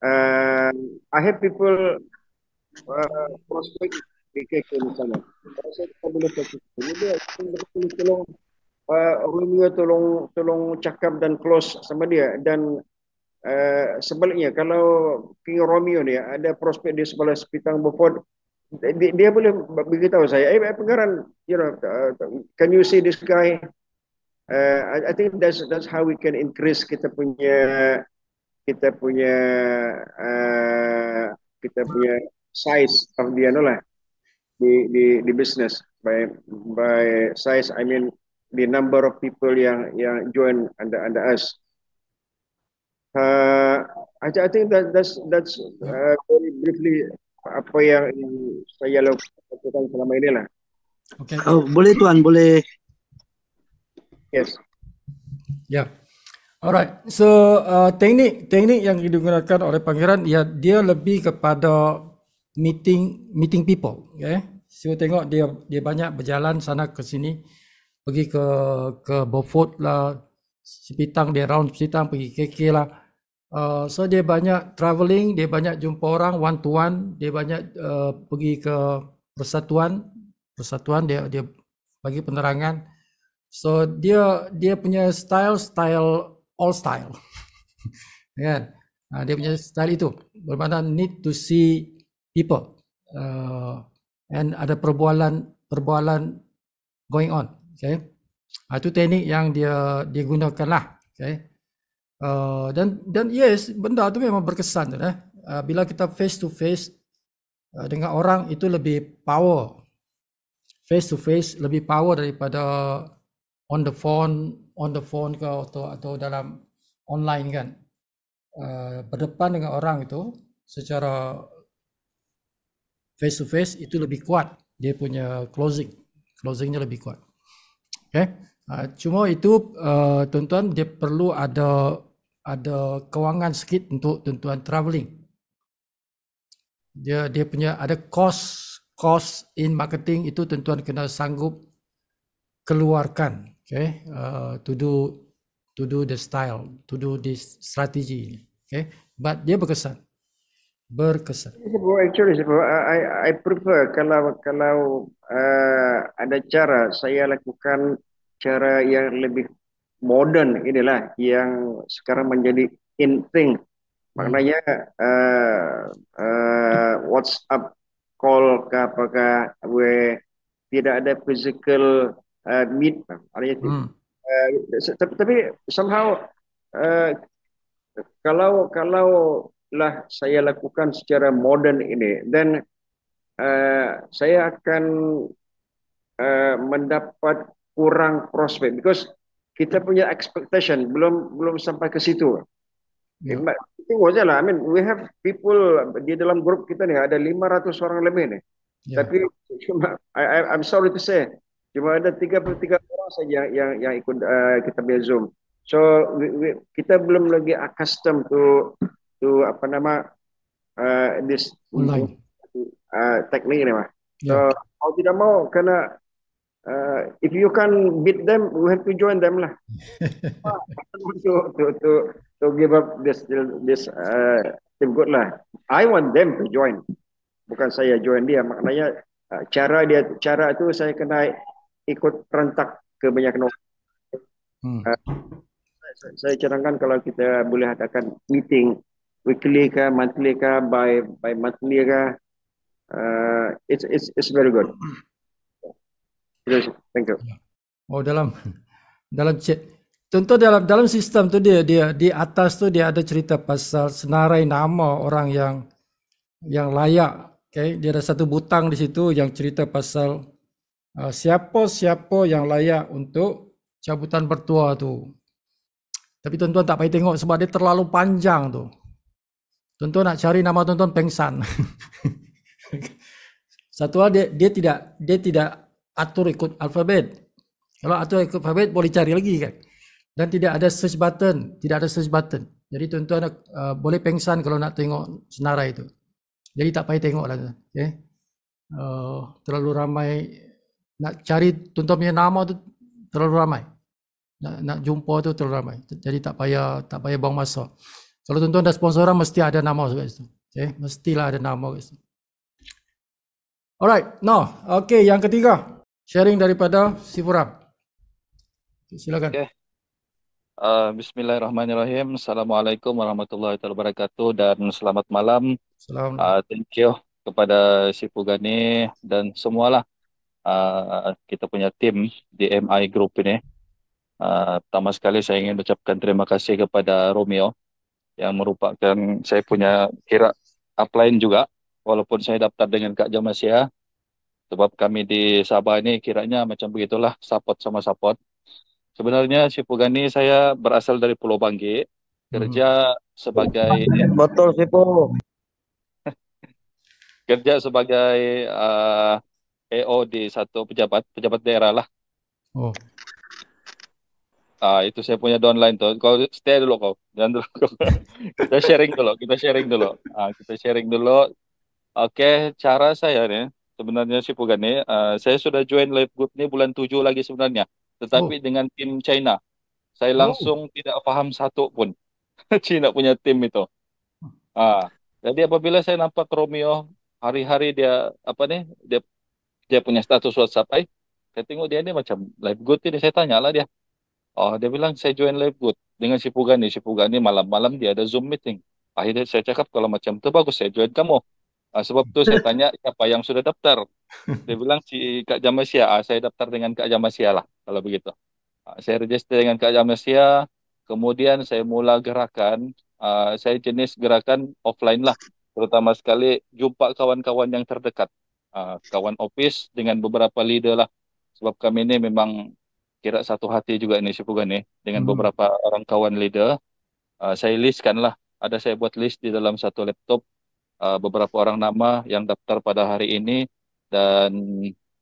I have people prospect PKK misalnya. Saya kita boleh fokus. Jadi tolong Romeo tolong cakap dan close sama dia, dan sebaliknya kalau King Romeo ni ada prospek di sebelah Sepitang Beaufort, dia boleh beritahu saya, pengaran, can you see this guy? I think that's how we can increase kita punya size of the di business. By size I mean the number of people yang join under us. I think that's very briefly apa yang saya lakukan selama ini lah. Okay. Boleh Tuan, boleh. Yes. Yeah. Alright. So teknik yang digunakan oleh Pangeran, ya, dia lebih kepada meeting people. Okay. So tengok dia banyak berjalan sana ke sini, pergi ke Beaufort lah, Sepitang, dia round Sepitang, pergi KK lah. So dia banyak travelling, dia banyak jumpa orang one to one, dia banyak pergi ke persatuan dia bagi penerangan. So dia punya style all style. Kan? Dia punya style itu bermakna need to see people and ada perbualan going on. Okay. Itu teknik yang dia gunakan lah. Okay. Dan yes, benda tu memang berkesan. Bila kita face to face dengan orang, itu lebih power. Face to face lebih power daripada on the phone ke atau dalam online kan. Berdepan dengan orang itu secara face to face itu lebih kuat, dia punya closingnya lebih kuat. Okay. Cuma itu tuan-tuan, dia perlu ada kewangan sikit untuk tuan-tuan travelling. Dia punya ada cost in marketing, itu tuan-tuan kena sanggup keluarkan. Okay, to do the style, to do this strategy. Okay, but dia berkesan. Actually, I prefer kalau ada cara, saya lakukan cara yang lebih modern inilah yang sekarang menjadi in thing. Maknanya WhatsApp call ke apakah tidak ada physical meet, tapi somehow kalau lah saya lakukan secara modern ini, dan saya akan mendapat kurang prospek because kita punya expectation belum sampai ke situ. Tengok je lah, I mean we have people di dalam grup kita ni ada 500 orang lebih ni. Tapi cuma I'm sorry to say cuma ada 33 orang saja yang ikut kita punya Zoom. So kita belum lagi accustomed to apa nama this online teknik ni mah. So mau tidak mau kena if you can beat them, we have to join them lah. to give up this team good lah. I want them to join, bukan saya join dia. Maknanya cara itu saya kena ikut rentak ke banyak orang. Saya cadangkan kalau kita boleh adakan meeting weekly ke, monthly ke, by monthly ke, it's very good. Thank you. Oh, dalam chat. Tentu dalam sistem tu dia di atas tu dia ada cerita pasal senarai nama orang yang yang layak. Okay, dia ada satu butang di situ yang cerita pasal siapa-siapa yang layak untuk cabutan bertuah tu. Tapi tuan-tuan tak payah tengok sebab dia terlalu panjang tu. Tuan-tuan nak cari nama tuan-tuan pengsan. Satu hal dia tidak atur ikut alfabet. Kalau atur ikut alfabet boleh cari lagi kan. Dan tidak ada search button, Jadi tuan-tuan boleh pengsan kalau nak tengok senarai itu. Jadi tak payah tengok lah. Okay? Terlalu ramai nak cari tuan-tuan punya nama tu terlalu ramai. Nak jumpa tu terlalu ramai. Jadi tak payah buang masa. Kalau tuan-tuan dah sponsoran mesti ada nama kat situ. Okay? Mestilah ada nama kat situ. Alright, okay, yang ketiga sharing daripada si Furam. Silakan. Okay. Bismillahirrahmanirrahim. Assalamualaikum warahmatullahi wabarakatuh dan selamat malam. Thank you kepada si Pugani dan semualah kita punya tim di MI Group ini. Pertama sekali saya ingin ucapkan terima kasih kepada Romeo yang merupakan saya punya kira upline juga, walaupun saya daftar dengan Kak Jamasya, sebab kami di Sabah ini kiranya macam begitulah, support sama support. Sebenarnya si Pugani saya berasal dari Pulau Banggi, kerja sebagai betul Sipu. Kerja sebagai AO di satu pejabat daerah lah. Oh. Itu saya punya downline tuh. Kau stay dulu kau, jangan dulu. Kita sharing dulu. Oke, cara saya nih sebenarnya si Pugani, saya sudah join live group ini bulan 7 lagi sebenarnya. Tetapi dengan tim China, saya langsung tidak paham satu pun. China punya tim itu. Jadi apabila saya nampak Romeo hari-hari dia dia punya status WhatsApp, saya tengok dia ini macam live good ini, saya tanya lah dia. Oh, dia bilang saya join live good dengan si Pugani. Si Pugani malam-malam dia ada Zoom meeting. Akhirnya saya cakap kalau macam itu bagus saya join kamu. Sebab tu saya tanya siapa yang sudah daftar. Dia bilang si Kak Jamasya. Saya daftar dengan Kak Jamasya lah kalau begitu. Saya register dengan Kak Jamasya. Kemudian saya mula gerakan. Saya jenis gerakan offline lah. Terutama sekali jumpa kawan-kawan yang terdekat. Kawan office dengan beberapa leader lah. Sebab kami ini memang kira satu hati juga ini si Pugani dengan beberapa orang kawan leader. Saya listkan lah. Ada saya buat list di dalam satu laptop. Beberapa orang nama yang daftar pada hari ini. Dan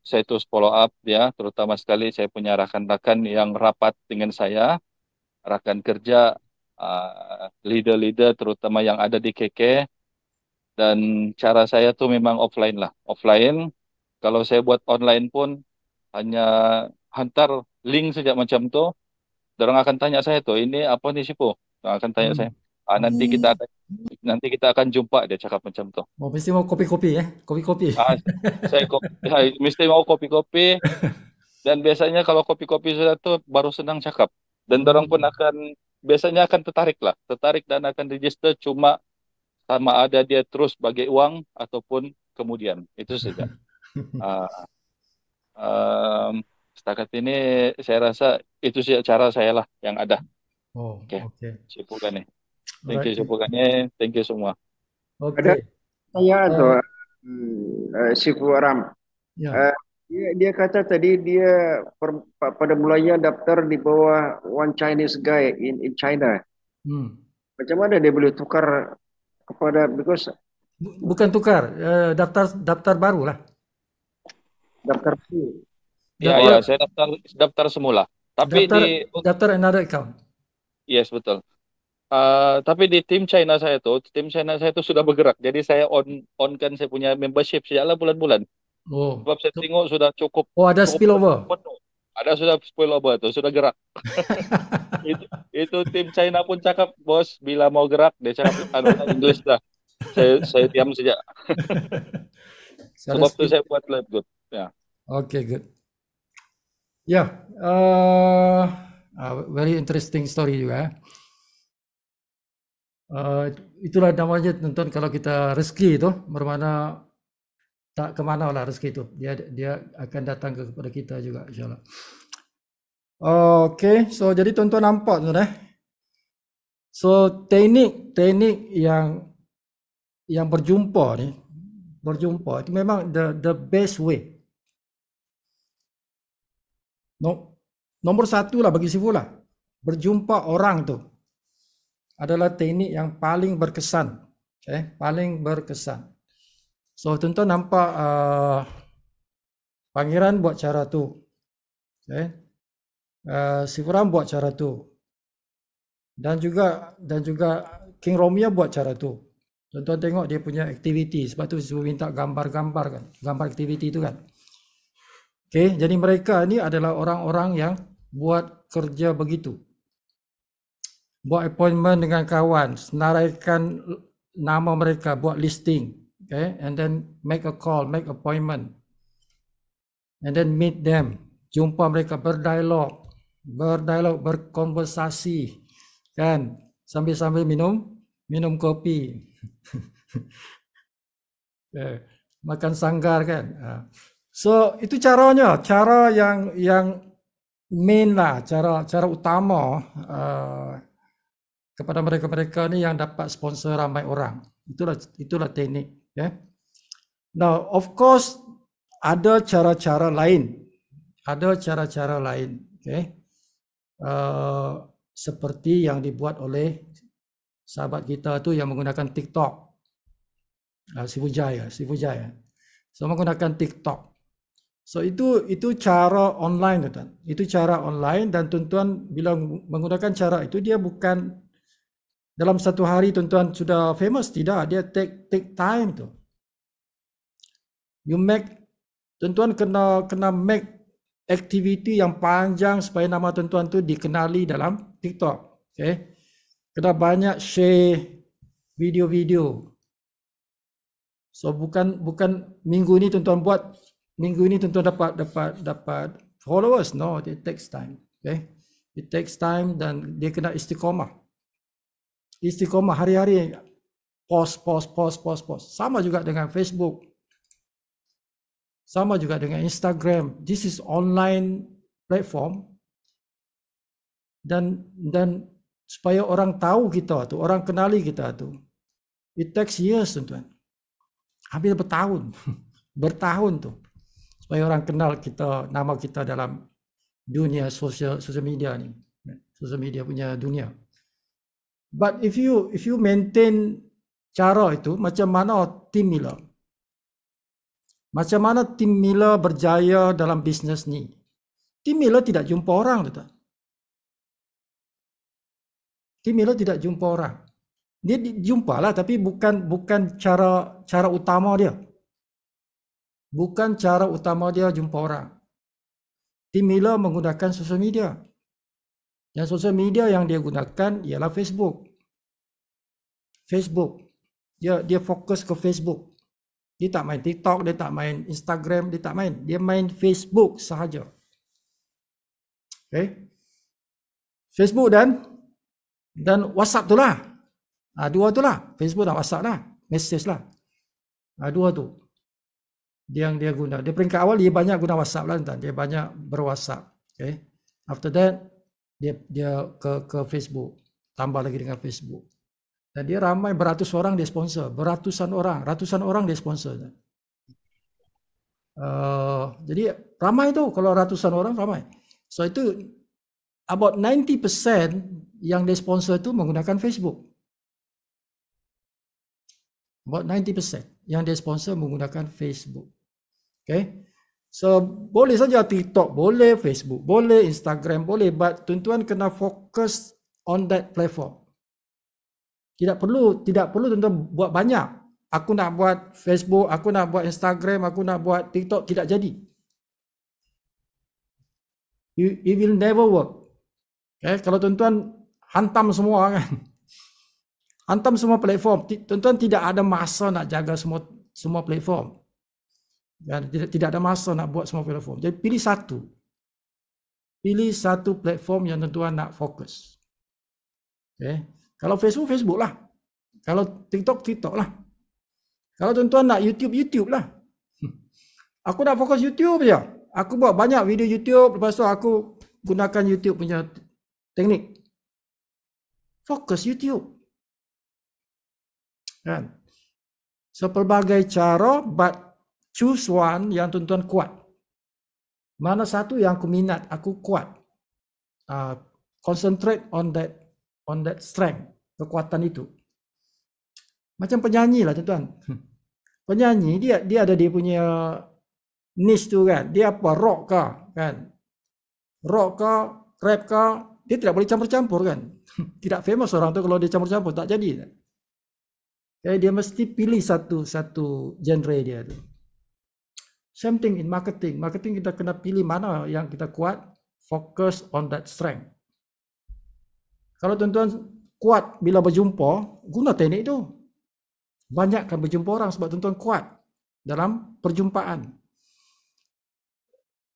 saya terus follow up ya. Terutama sekali saya punya rakan-rakan yang rapat dengan saya. Rakan kerja, leader-leader terutama yang ada di KK. Dan cara saya tuh memang offline lah. Offline, kalau saya buat online pun hanya hantar link saja macam tu. Orang akan tanya saya tuh, ini apa nih Sipo? Akan tanya saya. Nanti kita akan jumpa, dia cakap macam tu. Oh, mesti mau kopi-kopi ya? Kopi-kopi. Saya mesti mau kopi-kopi. Dan biasanya kalau kopi-kopi sudah tuh baru senang cakap. Dan orang pun biasanya akan tertarik dan akan register, cuma sama ada dia terus bagi uang ataupun kemudian. Itu saja. Setakat ini saya rasa itu sih cara saya lah yang ada. Oke. Si Pugani. Thank you si Pugani. Thank you semua. Ada saya tuh si Furam. Dia kata tadi dia pada mulanya daftar di bawah one Chinese guy in China. Macam mana dia boleh tukar kepada bukan tukar, daftar baru lah. Daftar baru. Ya, saya daftar semula. Tapi daftar another account. Yes, betul. Tapi di tim China saya tuh sudah bergerak. Jadi saya on-kan saya punya membership sejaklah bulan-bulan. Sebab saya tengok sudah cukup. Ada spillover. Ada sudah spillover tuh, sudah gerak. itu tim China pun cakap, bos, bila mau gerak dia cakap English dah. Saya diam saja. Sebab itu saya buat live good. Ya. Okay, good. Very interesting story juga. Itulah namanya tonton kalau kita rezeki itu bermana tak kemana lah rezeki itu, dia akan datang kepada kita juga insyaallah. Okay, so jadi tonton nampak tu so teknik yang yang berjumpa itu memang the best way. Nomor satu lah bagi Sifu lah, berjumpa orang tu adalah teknik yang paling berkesan, paling berkesan. So tuan-tuan nampak Pangeran buat cara tu, Sifu Ram buat cara tu, dan juga King Romeo buat cara tu. Tuan-tuan tengok dia punya aktiviti, sebab tu Sifu minta gambar-gambar kan, gambar aktiviti tu kan. Jadi mereka ni adalah orang-orang yang buat kerja begitu. Buat appointment dengan kawan, senaraikan nama mereka, buat listing, and then make a call, make appointment, and then meet them, jumpa mereka, berdialog, berkonversasi, kan, sambil minum kopi, makan sanggar kan. So itu caranya, cara yang main lah, cara utama kepada mereka ni yang dapat sponsor ramai orang. Itulah teknik. Now of course ada cara-cara lain, seperti yang dibuat oleh sahabat kita tu yang menggunakan TikTok, Sifu Jaya. So menggunakan TikTok. So itu cara online, tuan. Itu cara online, dan tuan-tuan bila menggunakan cara itu, dia bukan dalam satu hari tuan-tuan sudah famous, tidak. Dia take time tu. Tuan-tuan kena make activity yang panjang supaya nama tuan-tuan tu dikenali dalam TikTok. Kena banyak share video-video. So bukan minggu ini tuan-tuan buat, minggu ini tuan-tuan dapat followers. No, it takes time. It takes time, dan dia kena istiqomah hari-hari, post. Sama juga dengan Facebook, sama juga dengan Instagram. This is online platform, dan supaya orang tahu kita tu, orang kenali kita tu, it takes years, tuan-tuan. Hampir bertahun tu, supaya orang kenal kita, nama kita dalam dunia social media ni, social media punya dunia. But if you maintain cara itu, macam mana Tim Miller berjaya dalam bisnes ni? Tim Miller tidak jumpa orang, tuan. Tim Miller tidak jumpa orang. Dia jumpalah, tapi bukan cara utama dia. Bukan cara utama dia jumpa orang. Tim Miller menggunakan sosial media. Dan sosial media yang dia gunakan ialah Facebook. Dia fokus ke Facebook. Dia tak main TikTok, dia tak main Instagram, dia tak main. Dia main Facebook sahaja. Facebook dan WhatsApp tu lah. Dua tu lah, Facebook dan WhatsApp lah, message lah. Dua tu yang dia guna. Dia peringkat awal dia banyak guna WhatsApp lah, dia banyak berWhatsApp. After that dia ke Facebook, tambah lagi dengan Facebook. Dan dia ramai, beratus orang dia sponsor, ratusan orang dia sponsor. Jadi ramai tu, kalau ratusan orang ramai. So itu about 90% yang dia sponsor tu menggunakan Facebook. About 90% yang dia sponsor menggunakan Facebook. So boleh saja TikTok, boleh Facebook, boleh Instagram, boleh, but tuan-tuan kena fokus on that platform. Tidak perlu tuan-tuan buat banyak. Aku nak buat Facebook, aku nak buat Instagram, aku nak buat TikTok, tidak jadi. It will never work. Kalau tuan-tuan hantam semua kan. Hantam semua platform, tuan-tuan tidak ada masa nak jaga semua platform. Tidak ada masa nak buat semua platform. Jadi pilih satu. Pilih satu platform yang tuan-tuan nak fokus. Kalau Facebook, Facebook lah. Kalau TikTok, TikTok lah. Kalau tuan-tuan nak YouTube, YouTube lah. Aku nak fokus YouTube je. Aku buat banyak video YouTube, lepas tu aku gunakan YouTube punya teknik. Fokus YouTube. Kan? So pelbagai cara, but choose one yang tuan-tuan kuat. Mana satu yang aku minat, aku kuat. Concentrate on that strength, kekuatan itu. Macam penyanyi lah tuan-tuan. Penyanyi dia ada dia punya niche tu kan. Dia apa, rock kah kan? Rock kah, rap kah, dia tidak boleh campur-campur kan. Tidak famous orang tu kalau dia campur-campur, tak jadi. Jadi dia mesti pilih satu genre dia tu. Same thing in marketing. Marketing kita kena pilih mana yang kita kuat, focus on that strength. Kalau tuan-tuan kuat bila berjumpa, guna teknik tu. Banyakkan berjumpa orang sebab tuan-tuan kuat dalam perjumpaan.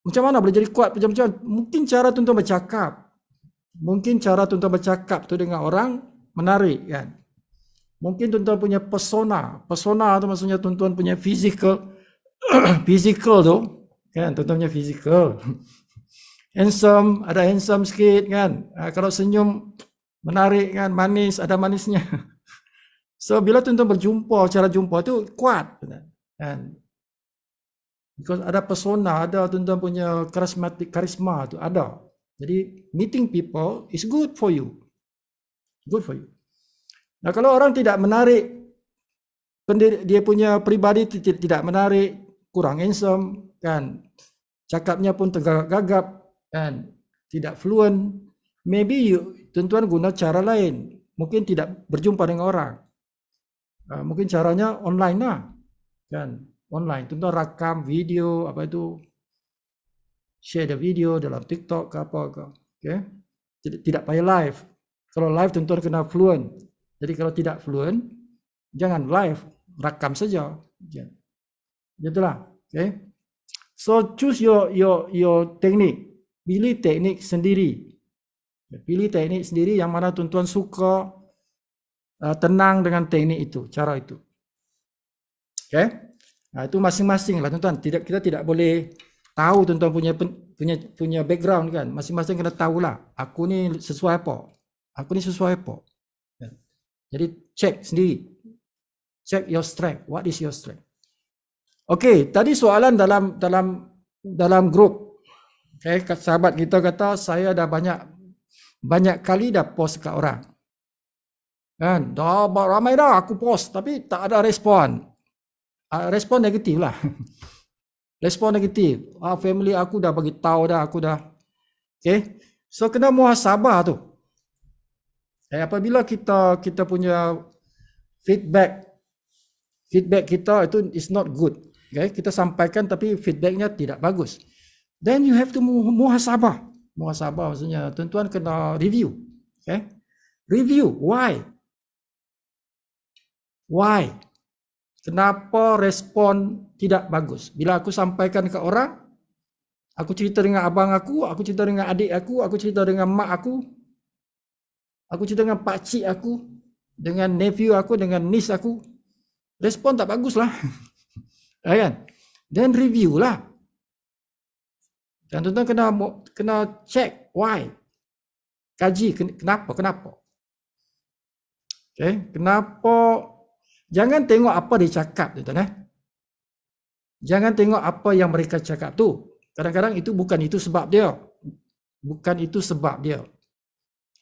Macam mana boleh jadi kuat perjumpaan? Mungkin cara tuan-tuan bercakap. Mungkin cara tuan-tuan bercakap tu dengan orang menarik kan. Mungkin tuan-tuan punya persona. Persona tu maksudnya tuan-tuan punya physical tu kan, tuan-tuan punya physical. Handsome, ada handsome sikit kan. Kalau senyum menarik kan, manis, ada manisnya. So bila tuan-tuan berjumpa, cara jumpa tu kuat kan. Because ada persona, ada tuan-tuan punya karisma tu ada. Jadi meeting people is good for you. Good for you. Nah, kalau orang tidak menarik, dia punya pribadi tidak menarik, kurang handsome kan. Cakapnya pun tergagap kan, tidak fluent. Maybe tuan-tuan guna cara lain. Mungkin tidak berjumpa dengan orang. Mungkin caranya online lah kan, online. Tuan-tuan rakam video apa itu, share the video dalam TikTok ke apa ke, okay? Tidak payah live. Kalau live tuan-tuan kena fluent. Jadi kalau tidak fluent, jangan live, rakam saja. Itulah, okay? So choose your teknik. Pilih teknik sendiri. Pilih teknik sendiri yang mana tuan-tuan suka. Tenang dengan teknik itu, cara itu. Okay? Nah, itu masing-masing lah tuan-tuan. Kita tidak boleh tahu tuan-tuan punya background kan. Masing-masing kena tahulah. Aku ni sesuai apa? Aku ni sesuai apa? Jadi check sendiri. Check your strength. What is your strength? Okay, tadi soalan dalam grup. Okay, sahabat kita kata saya dah banyak kali dah post kat orang. Kan, dah ramai dah aku post tapi tak ada respon. Respon negatif lah. Respon negatif. Family aku dah bagi tahu dah, aku dah. Okay. So kena muhasabah tu. Apabila kita punya feedback kita itu is not good. Okay. Kita sampaikan tapi feedbacknya tidak bagus. Then you have to muhasabah. Muhasabah maksudnya tuan-tuan kena review. Okay. Review. Why? Kenapa respon tidak bagus? Bila aku sampaikan ke orang, aku cerita dengan abang aku cerita dengan adik aku cerita dengan mak aku cerita dengan pakcik aku, dengan nephew aku, dengan niece aku, respon tak bagus lah. Kan? Then review lah. Dan tuan-tuan kena check why. Kaji kenapa. Okay? Kenapa? Jangan tengok apa dia cakap, tuan-tuan. Jangan tengok apa yang mereka cakap tu. Kadang-kadang bukan itu sebab dia. Bukan itu sebab dia.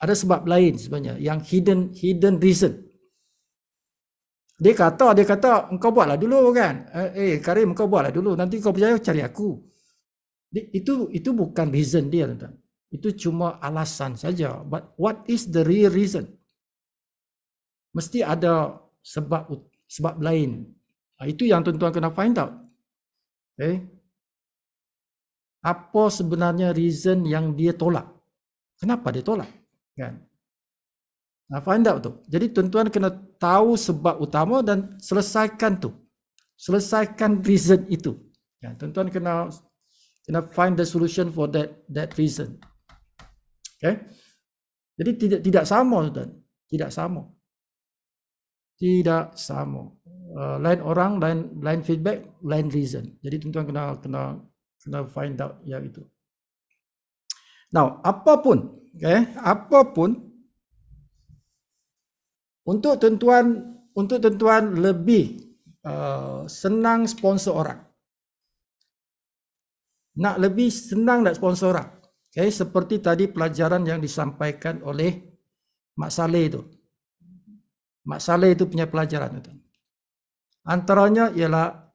Ada sebab lain sebenarnya, yang hidden reason. Dia kata, engkau buatlah dulu kan. Karim, engkau buatlah dulu. Nanti kau percaya cari aku. Itu bukan reason dia, tuan-tuan. Itu cuma alasan saja. But what is the real reason? Mesti ada sebab lain. Itu yang tuan-tuan kena find out. Okay. Apa sebenarnya reason yang dia tolak? Kenapa dia tolak? Kan? Find out tu. Jadi tuan-tuan kena tahu sebab utama dan selesaikan tu. Selesaikan reason itu. Ya, tuan-tuan kena find the solution for that reason. Okay. Jadi tidak sama, tuan. Tidak sama. Lain orang, lain feedback, lain reason. Jadi tuan-tuan kena find out yang itu. Now, apapun untuk tuan-tuan lebih senang sponsor orang. Nak lebih senang nak sponsor orang. Okay, seperti tadi pelajaran yang disampaikan oleh Mak Saleh itu. Mak Saleh itu punya pelajaran itu. Antaranya ialah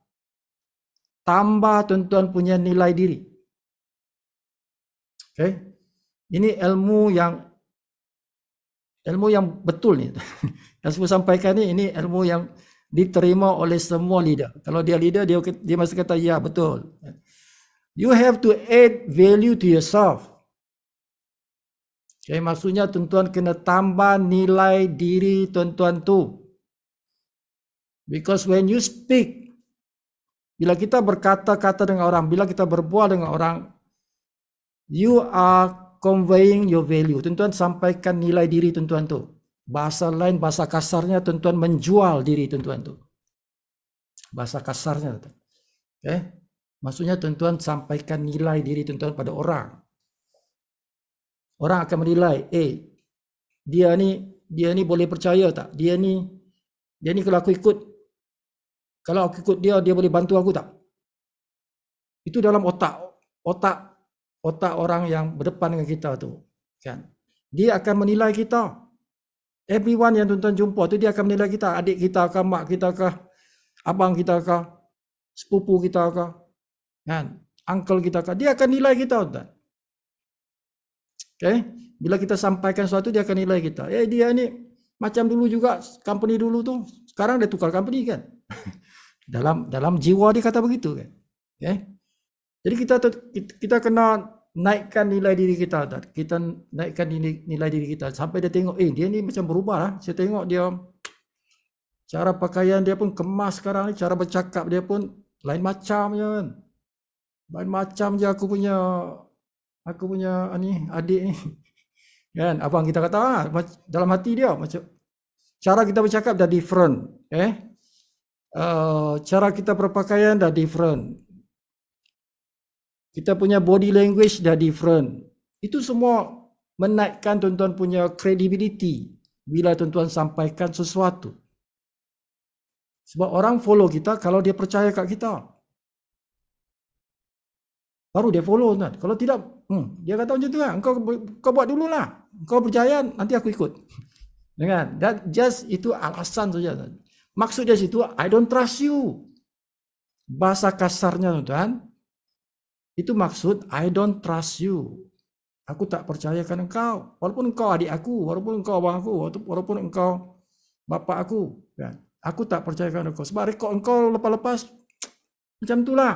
tambah tuan-tuan punya nilai diri. Okay, ini ilmu yang betul ni. Yang saya sampaikan ini ilmu yang diterima oleh semua leader. Kalau dia leader, dia mesti kata ya betul. You have to add value to yourself. Okay, maksudnya tuan-tuan kena tambah nilai diri tuan-tuan tu. Because when you speak, bila kita berkata-kata dengan orang, bila kita berbual dengan orang, you are conveying your value. Tuan-tuan sampaikan nilai diri tuan-tuan tu. Bahasa lain, bahasa kasarnya tuan-tuan menjual diri tuan-tuan tu. Bahasa kasarnya. Okay? Maksudnya tuan-tuan sampaikan nilai diri tuan-tuan pada orang. Orang akan menilai, dia ni boleh percaya tak? Dia ni kalau aku ikut dia boleh bantu aku tak? Itu dalam otak orang yang berdepan dengan kita tu, kan? Dia akan menilai kita. Everyone yang tuan-tuan jumpa tu dia akan menilai kita, adik kita kah, mak kita kah, abang kita kah, sepupu kita kah, kan? Uncle kita kah, dia akan nilai kita, tuan. Okay? Bila kita sampaikan sesuatu dia akan nilai kita. Dia ni macam dulu juga, company dulu tu, sekarang dia tukar company, kan? dalam jiwa dia kata begitu, kan? Okay? Jadi kita kena naikkan nilai diri kita, tuan. Kita naikkan nilai diri kita sampai dia tengok, dia ni macam berubah lah. Saya tengok dia, cara pakaian dia pun kemas sekarang ni, cara bercakap dia pun lain macam je, kan? Lain macam je aku punya ni adik ni, kan? Abang kita kata dalam hati dia macam cara kita bercakap dah different, cara kita berpakaian dah different, kita punya body language dah different. Itu semua menaikkan tuan-tuan punya credibility bila tuan-tuan sampaikan sesuatu. Sebab orang follow kita kalau dia percaya kat kita, baru dia follow, tuan. Kalau tidak, dia kata macam tu kan, kau buat dululah, kau percaya nanti aku ikut. Dengan that just itu alasan saja, tuan. Maksud dia situ, I don't trust you. Bahasa kasarnya, tuan, itu maksud I don't trust you. Aku tak percayakan engkau, walaupun engkau adik aku, walaupun engkau abang aku, walaupun engkau bapa aku, kan? Aku tak percayakan engkau sebab rekod engkau lepas-lepas macam itulah.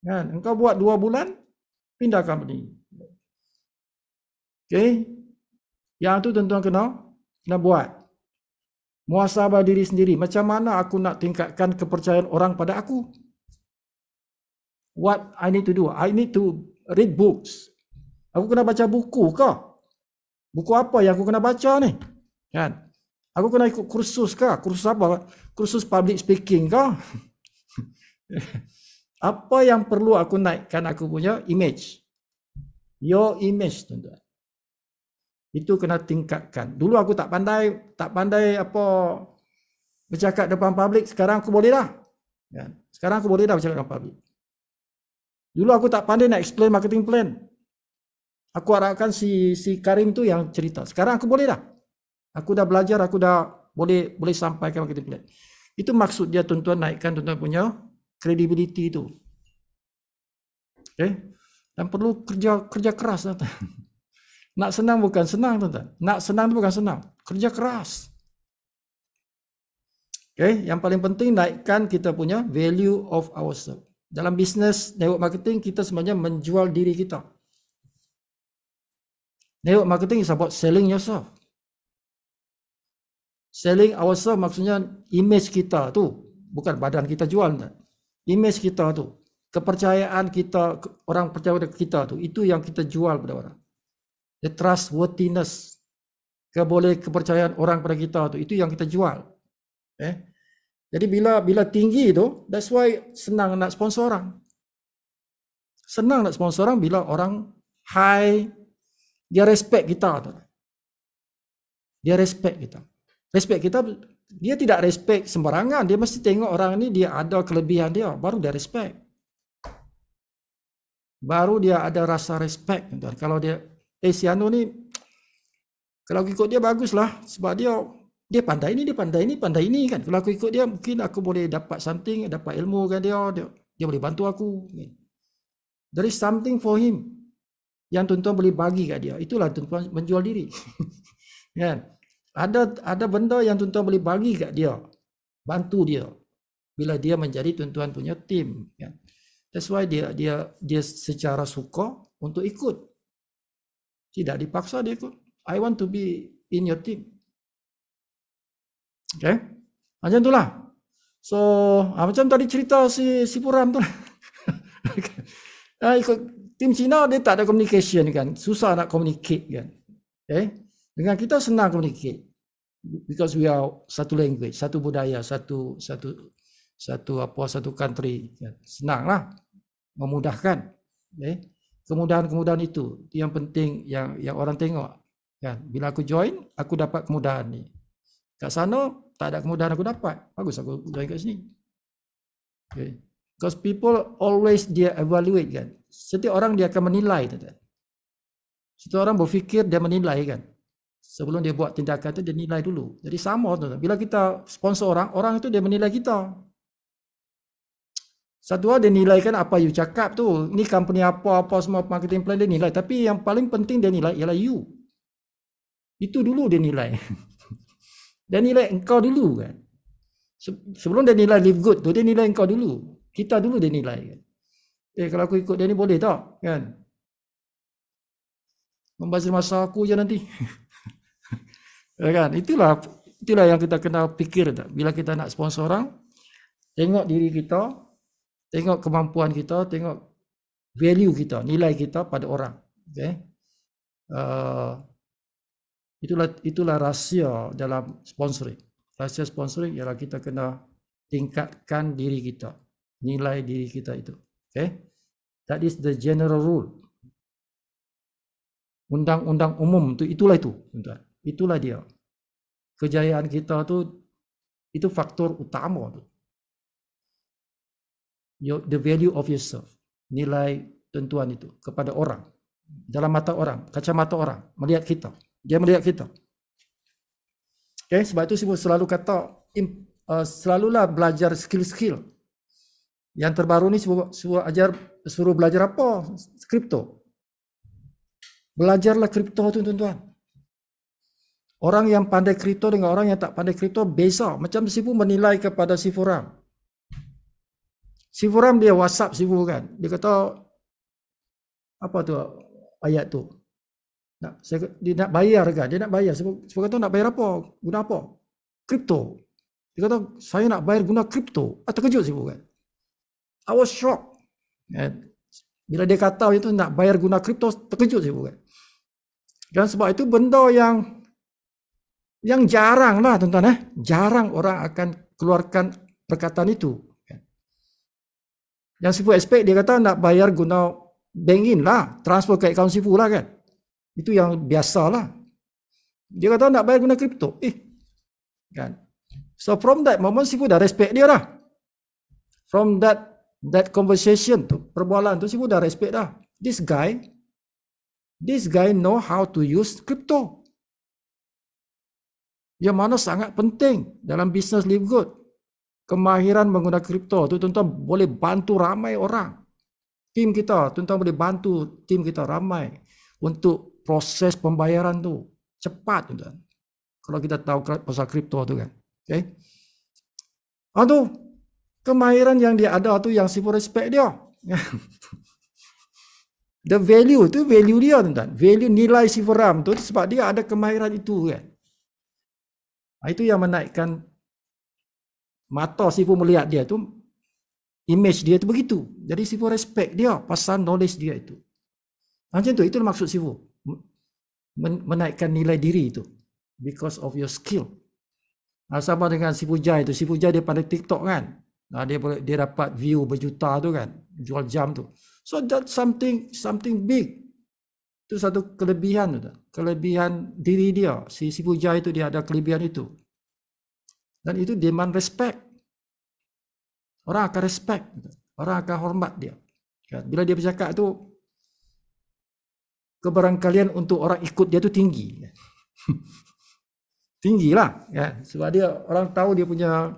Kan? Engkau buat 2 bulan, pindah company. Okay? Yang tu tuan-tuan kena buat. Muhasabah diri sendiri. Macam mana aku nak tingkatkan kepercayaan orang pada aku? What I need to do? I need to read books. Aku kena baca buku ke? Buku apa yang aku kena baca ni? Kan? Aku kena ikut kursus ke? Kursus apa? Kursus public speaking ke? Apa yang perlu aku naikkan aku punya image? Your image, tuan-tuan. Itu kena tingkatkan. Dulu aku tak pandai apa bercakap depan publik, sekarang aku boleh dah. Kan? Sekarang aku boleh dah bercakap depan publik. Dulu aku tak pandai nak explain marketing plan. Aku harapkan si Karim tu yang cerita. Sekarang aku boleh dah. Aku dah belajar, aku dah boleh sampaikan marketing plan. Itu maksud dia, tuan-tuan, naikkan tuan-tuan punya credibility itu. Okay? Dan perlu kerja keras, tuan-tuan. Nak senang bukan senang, tuan-tuan. Nak senang itu bukan senang. Kerja keras. Okay? Yang paling penting naikkan kita punya value of ourselves. Dalam bisnes network marketing, kita sebenarnya menjual diri kita. Network marketing is about selling yourself. Selling ourselves maksudnya image kita tu, bukan badan kita jual, tuan. Image kita tu, kepercayaan kita, orang percaya pada kita tu, itu yang kita jual pada orang. The trustworthiness, kepercayaan orang pada kita tu, itu yang kita jual. Jadi bila tinggi tu, that's why senang nak sponsor orang. Senang nak sponsor orang bila orang high, dia respect kita tu. Dia respect kita. Respect kita, dia tidak respect sembarangan. Dia mesti tengok orang ni dia ada kelebihan dia, baru dia respect. Baru dia ada rasa respect. Tuan. Kalau dia, si Anu ni, kalau ikut dia baguslah, sebab dia pandai ni, pandai ini kan. Kalau aku ikut dia, mungkin aku boleh dapat something, dapat ilmu kan dia boleh bantu aku. There is something for him yang tuan-tuan boleh bagi kat dia. Itulah tuan-tuan menjual diri. Kan? Ada benda yang tuan-tuan boleh bagi kat dia, bantu dia bila dia menjadi tuan-tuan punya tim. Kan? That's why dia secara suka untuk ikut. Tidak dipaksa dia ikut. I want to be in your team. Okay? Macam itulah. So, macam tadi cerita si Puram tu. Ikut tim Cina dia tak ada communication kan. Susah nak communicate kan. Okay? Dengan kita senang communicate. Because we are satu language, satu budaya, satu country. Kan? Senanglah. Memudahkan. Okay? Kemudahan-kemudahan itu yang penting yang orang tengok. Kan? Bila aku join, aku dapat kemudahan ni. Kat sana tak ada kemudahan aku dapat. Bagus aku join kat sini. Okay. Because people always dia evaluate kan. Setiap orang dia akan menilai. Setiap orang berfikir dia menilai kan. Sebelum dia buat tindakan tu dia nilai dulu. Jadi sama tu. Bila kita sponsor orang itu dia menilai kita. Satu dia nilaikan apa you cakap tu. Ni company apa semua marketing plan dia nilai. Tapi yang paling penting dia nilai ialah you. Itu dulu dia nilai. Dia nilai engkau dulu kan. Sebelum dia nilai live good tu, dia nilai engkau dulu. Kita dulu dia nilai kan. Kalau aku ikut dia ni boleh tak? Kan? Membazir masa aku je nanti. Kan? Itulah yang kita kena fikir tak? Bila kita nak sponsor orang, tengok diri kita, tengok kemampuan kita, tengok value kita, nilai kita pada orang. Okay? Itulah rahsia dalam sponsoring. Rahsia sponsoring ialah kita kena tingkatkan diri kita, nilai diri kita itu. Okay? That is the general rule. Undang-undang umum tu itulah itu. Itulah dia. Kejayaan kita tu itu faktor utama tu. The value of yourself. Nilai tentuan itu kepada orang. Dalam mata orang, kacamata orang, melihat kita. Dia melihat kita. Okay, sebab itu saya selalu kata, selalulah belajar skill-skill. Yang terbaru ni suruh belajar apa? Kripto. Belajarlah kripto tu tuan-tuan. Orang yang pandai kripto dengan orang yang tak pandai kripto beza. Macam Sifu menilai kepada Sifu Ram. Sifu Ram dia WhatsApp Sifu kan. Dia kata, apa tu ayat tu? Dia nak bayar kan? Dia nak bayar. Sifu kata nak bayar apa? Guna apa? Kripto. Dia kata, saya nak bayar guna kripto. Terkejut Sifu kan. I was shocked. Bila dia kata itu nak bayar guna kripto, terkejut Sifu kan. Dan sebab itu benda yang jarang lah tuan-tuan. Jarang orang akan keluarkan perkataan itu. Yang Sifu expect dia kata nak bayar guna bank in lah. Transfer ke akaun Sifu lah kan. Itu yang biasa lah. Dia kata nak bayar guna kripto. Kan. So from that moment Sifu dah respect dia lah. From that conversation tu, perbualan tu Sifu dah respect dah. This guy know how to use crypto. Yang mana sangat penting dalam bisnes live good. Kemahiran menggunakan kripto tu tuan-tuan boleh bantu ramai orang. Tim kita, tuan-tuan boleh bantu tim kita ramai untuk proses pembayaran tu cepat tuan-tuan. Kalau kita tahu pasal kripto tu kan. Okay? Tu kemahiran yang dia ada tu yang Sifu respect dia. The value tu value dia tuan-tuan. Value nilai Sifu Ram tu sebab dia ada kemahiran itu kan. Itu yang menaikkan mata Sifu melihat dia tu, image dia tu begitu. Jadi Sifu respect dia pasal knowledge dia itu. Macam tu, itu maksud Sifu. Menaikkan nilai diri itu. Because of your skill. Sama dengan Sifu Jai tu. Sifu Jai dia pandai TikTok kan. Dia dapat view berjuta tu kan. Jual jam tu. So that's something big. Itu satu kelebihan tu. Kelebihan diri dia. Si Sifu Jai tu dia ada kelebihan itu. Dan itu demand respect. Orang akan respect, orang akan hormat dia. Bila dia bercakap tu, kebarangkalian untuk orang ikut dia tu tinggi. Tinggi lah. Sebab dia orang tahu dia punya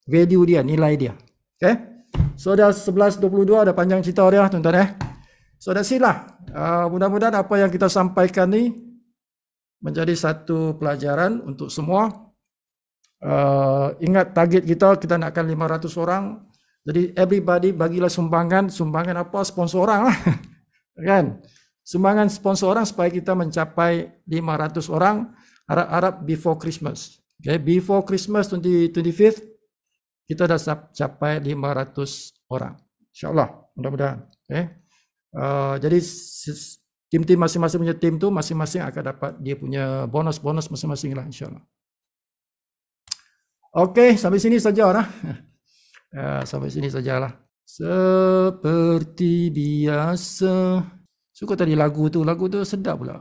value dia, nilai dia. Okay? So dah 11.22, ada panjang cerita dia tuan-tuan. So that's it lah. Mudah-mudahan apa yang kita sampaikan ni menjadi satu pelajaran untuk semua. Ingat target kita nakkan 500 orang. Jadi everybody bagilah sumbangan apa, sponsor orang lah. Kan? Sumbangan sponsor orang supaya kita mencapai 500 orang, harap-harap before Christmas. Okay, before Christmas 25th kita dah capai 500 orang. InsyaAllah, mudah-mudahan. Okay. Jadi tim-tim masing-masing punya tim tu masing-masing akan dapat dia punya bonus-bonus masing-masing lah, insyaAllah. Okey, sampai sini saja lah. Sampai sini sajalah. Seperti biasa. Suka tadi lagu tu sedap pula.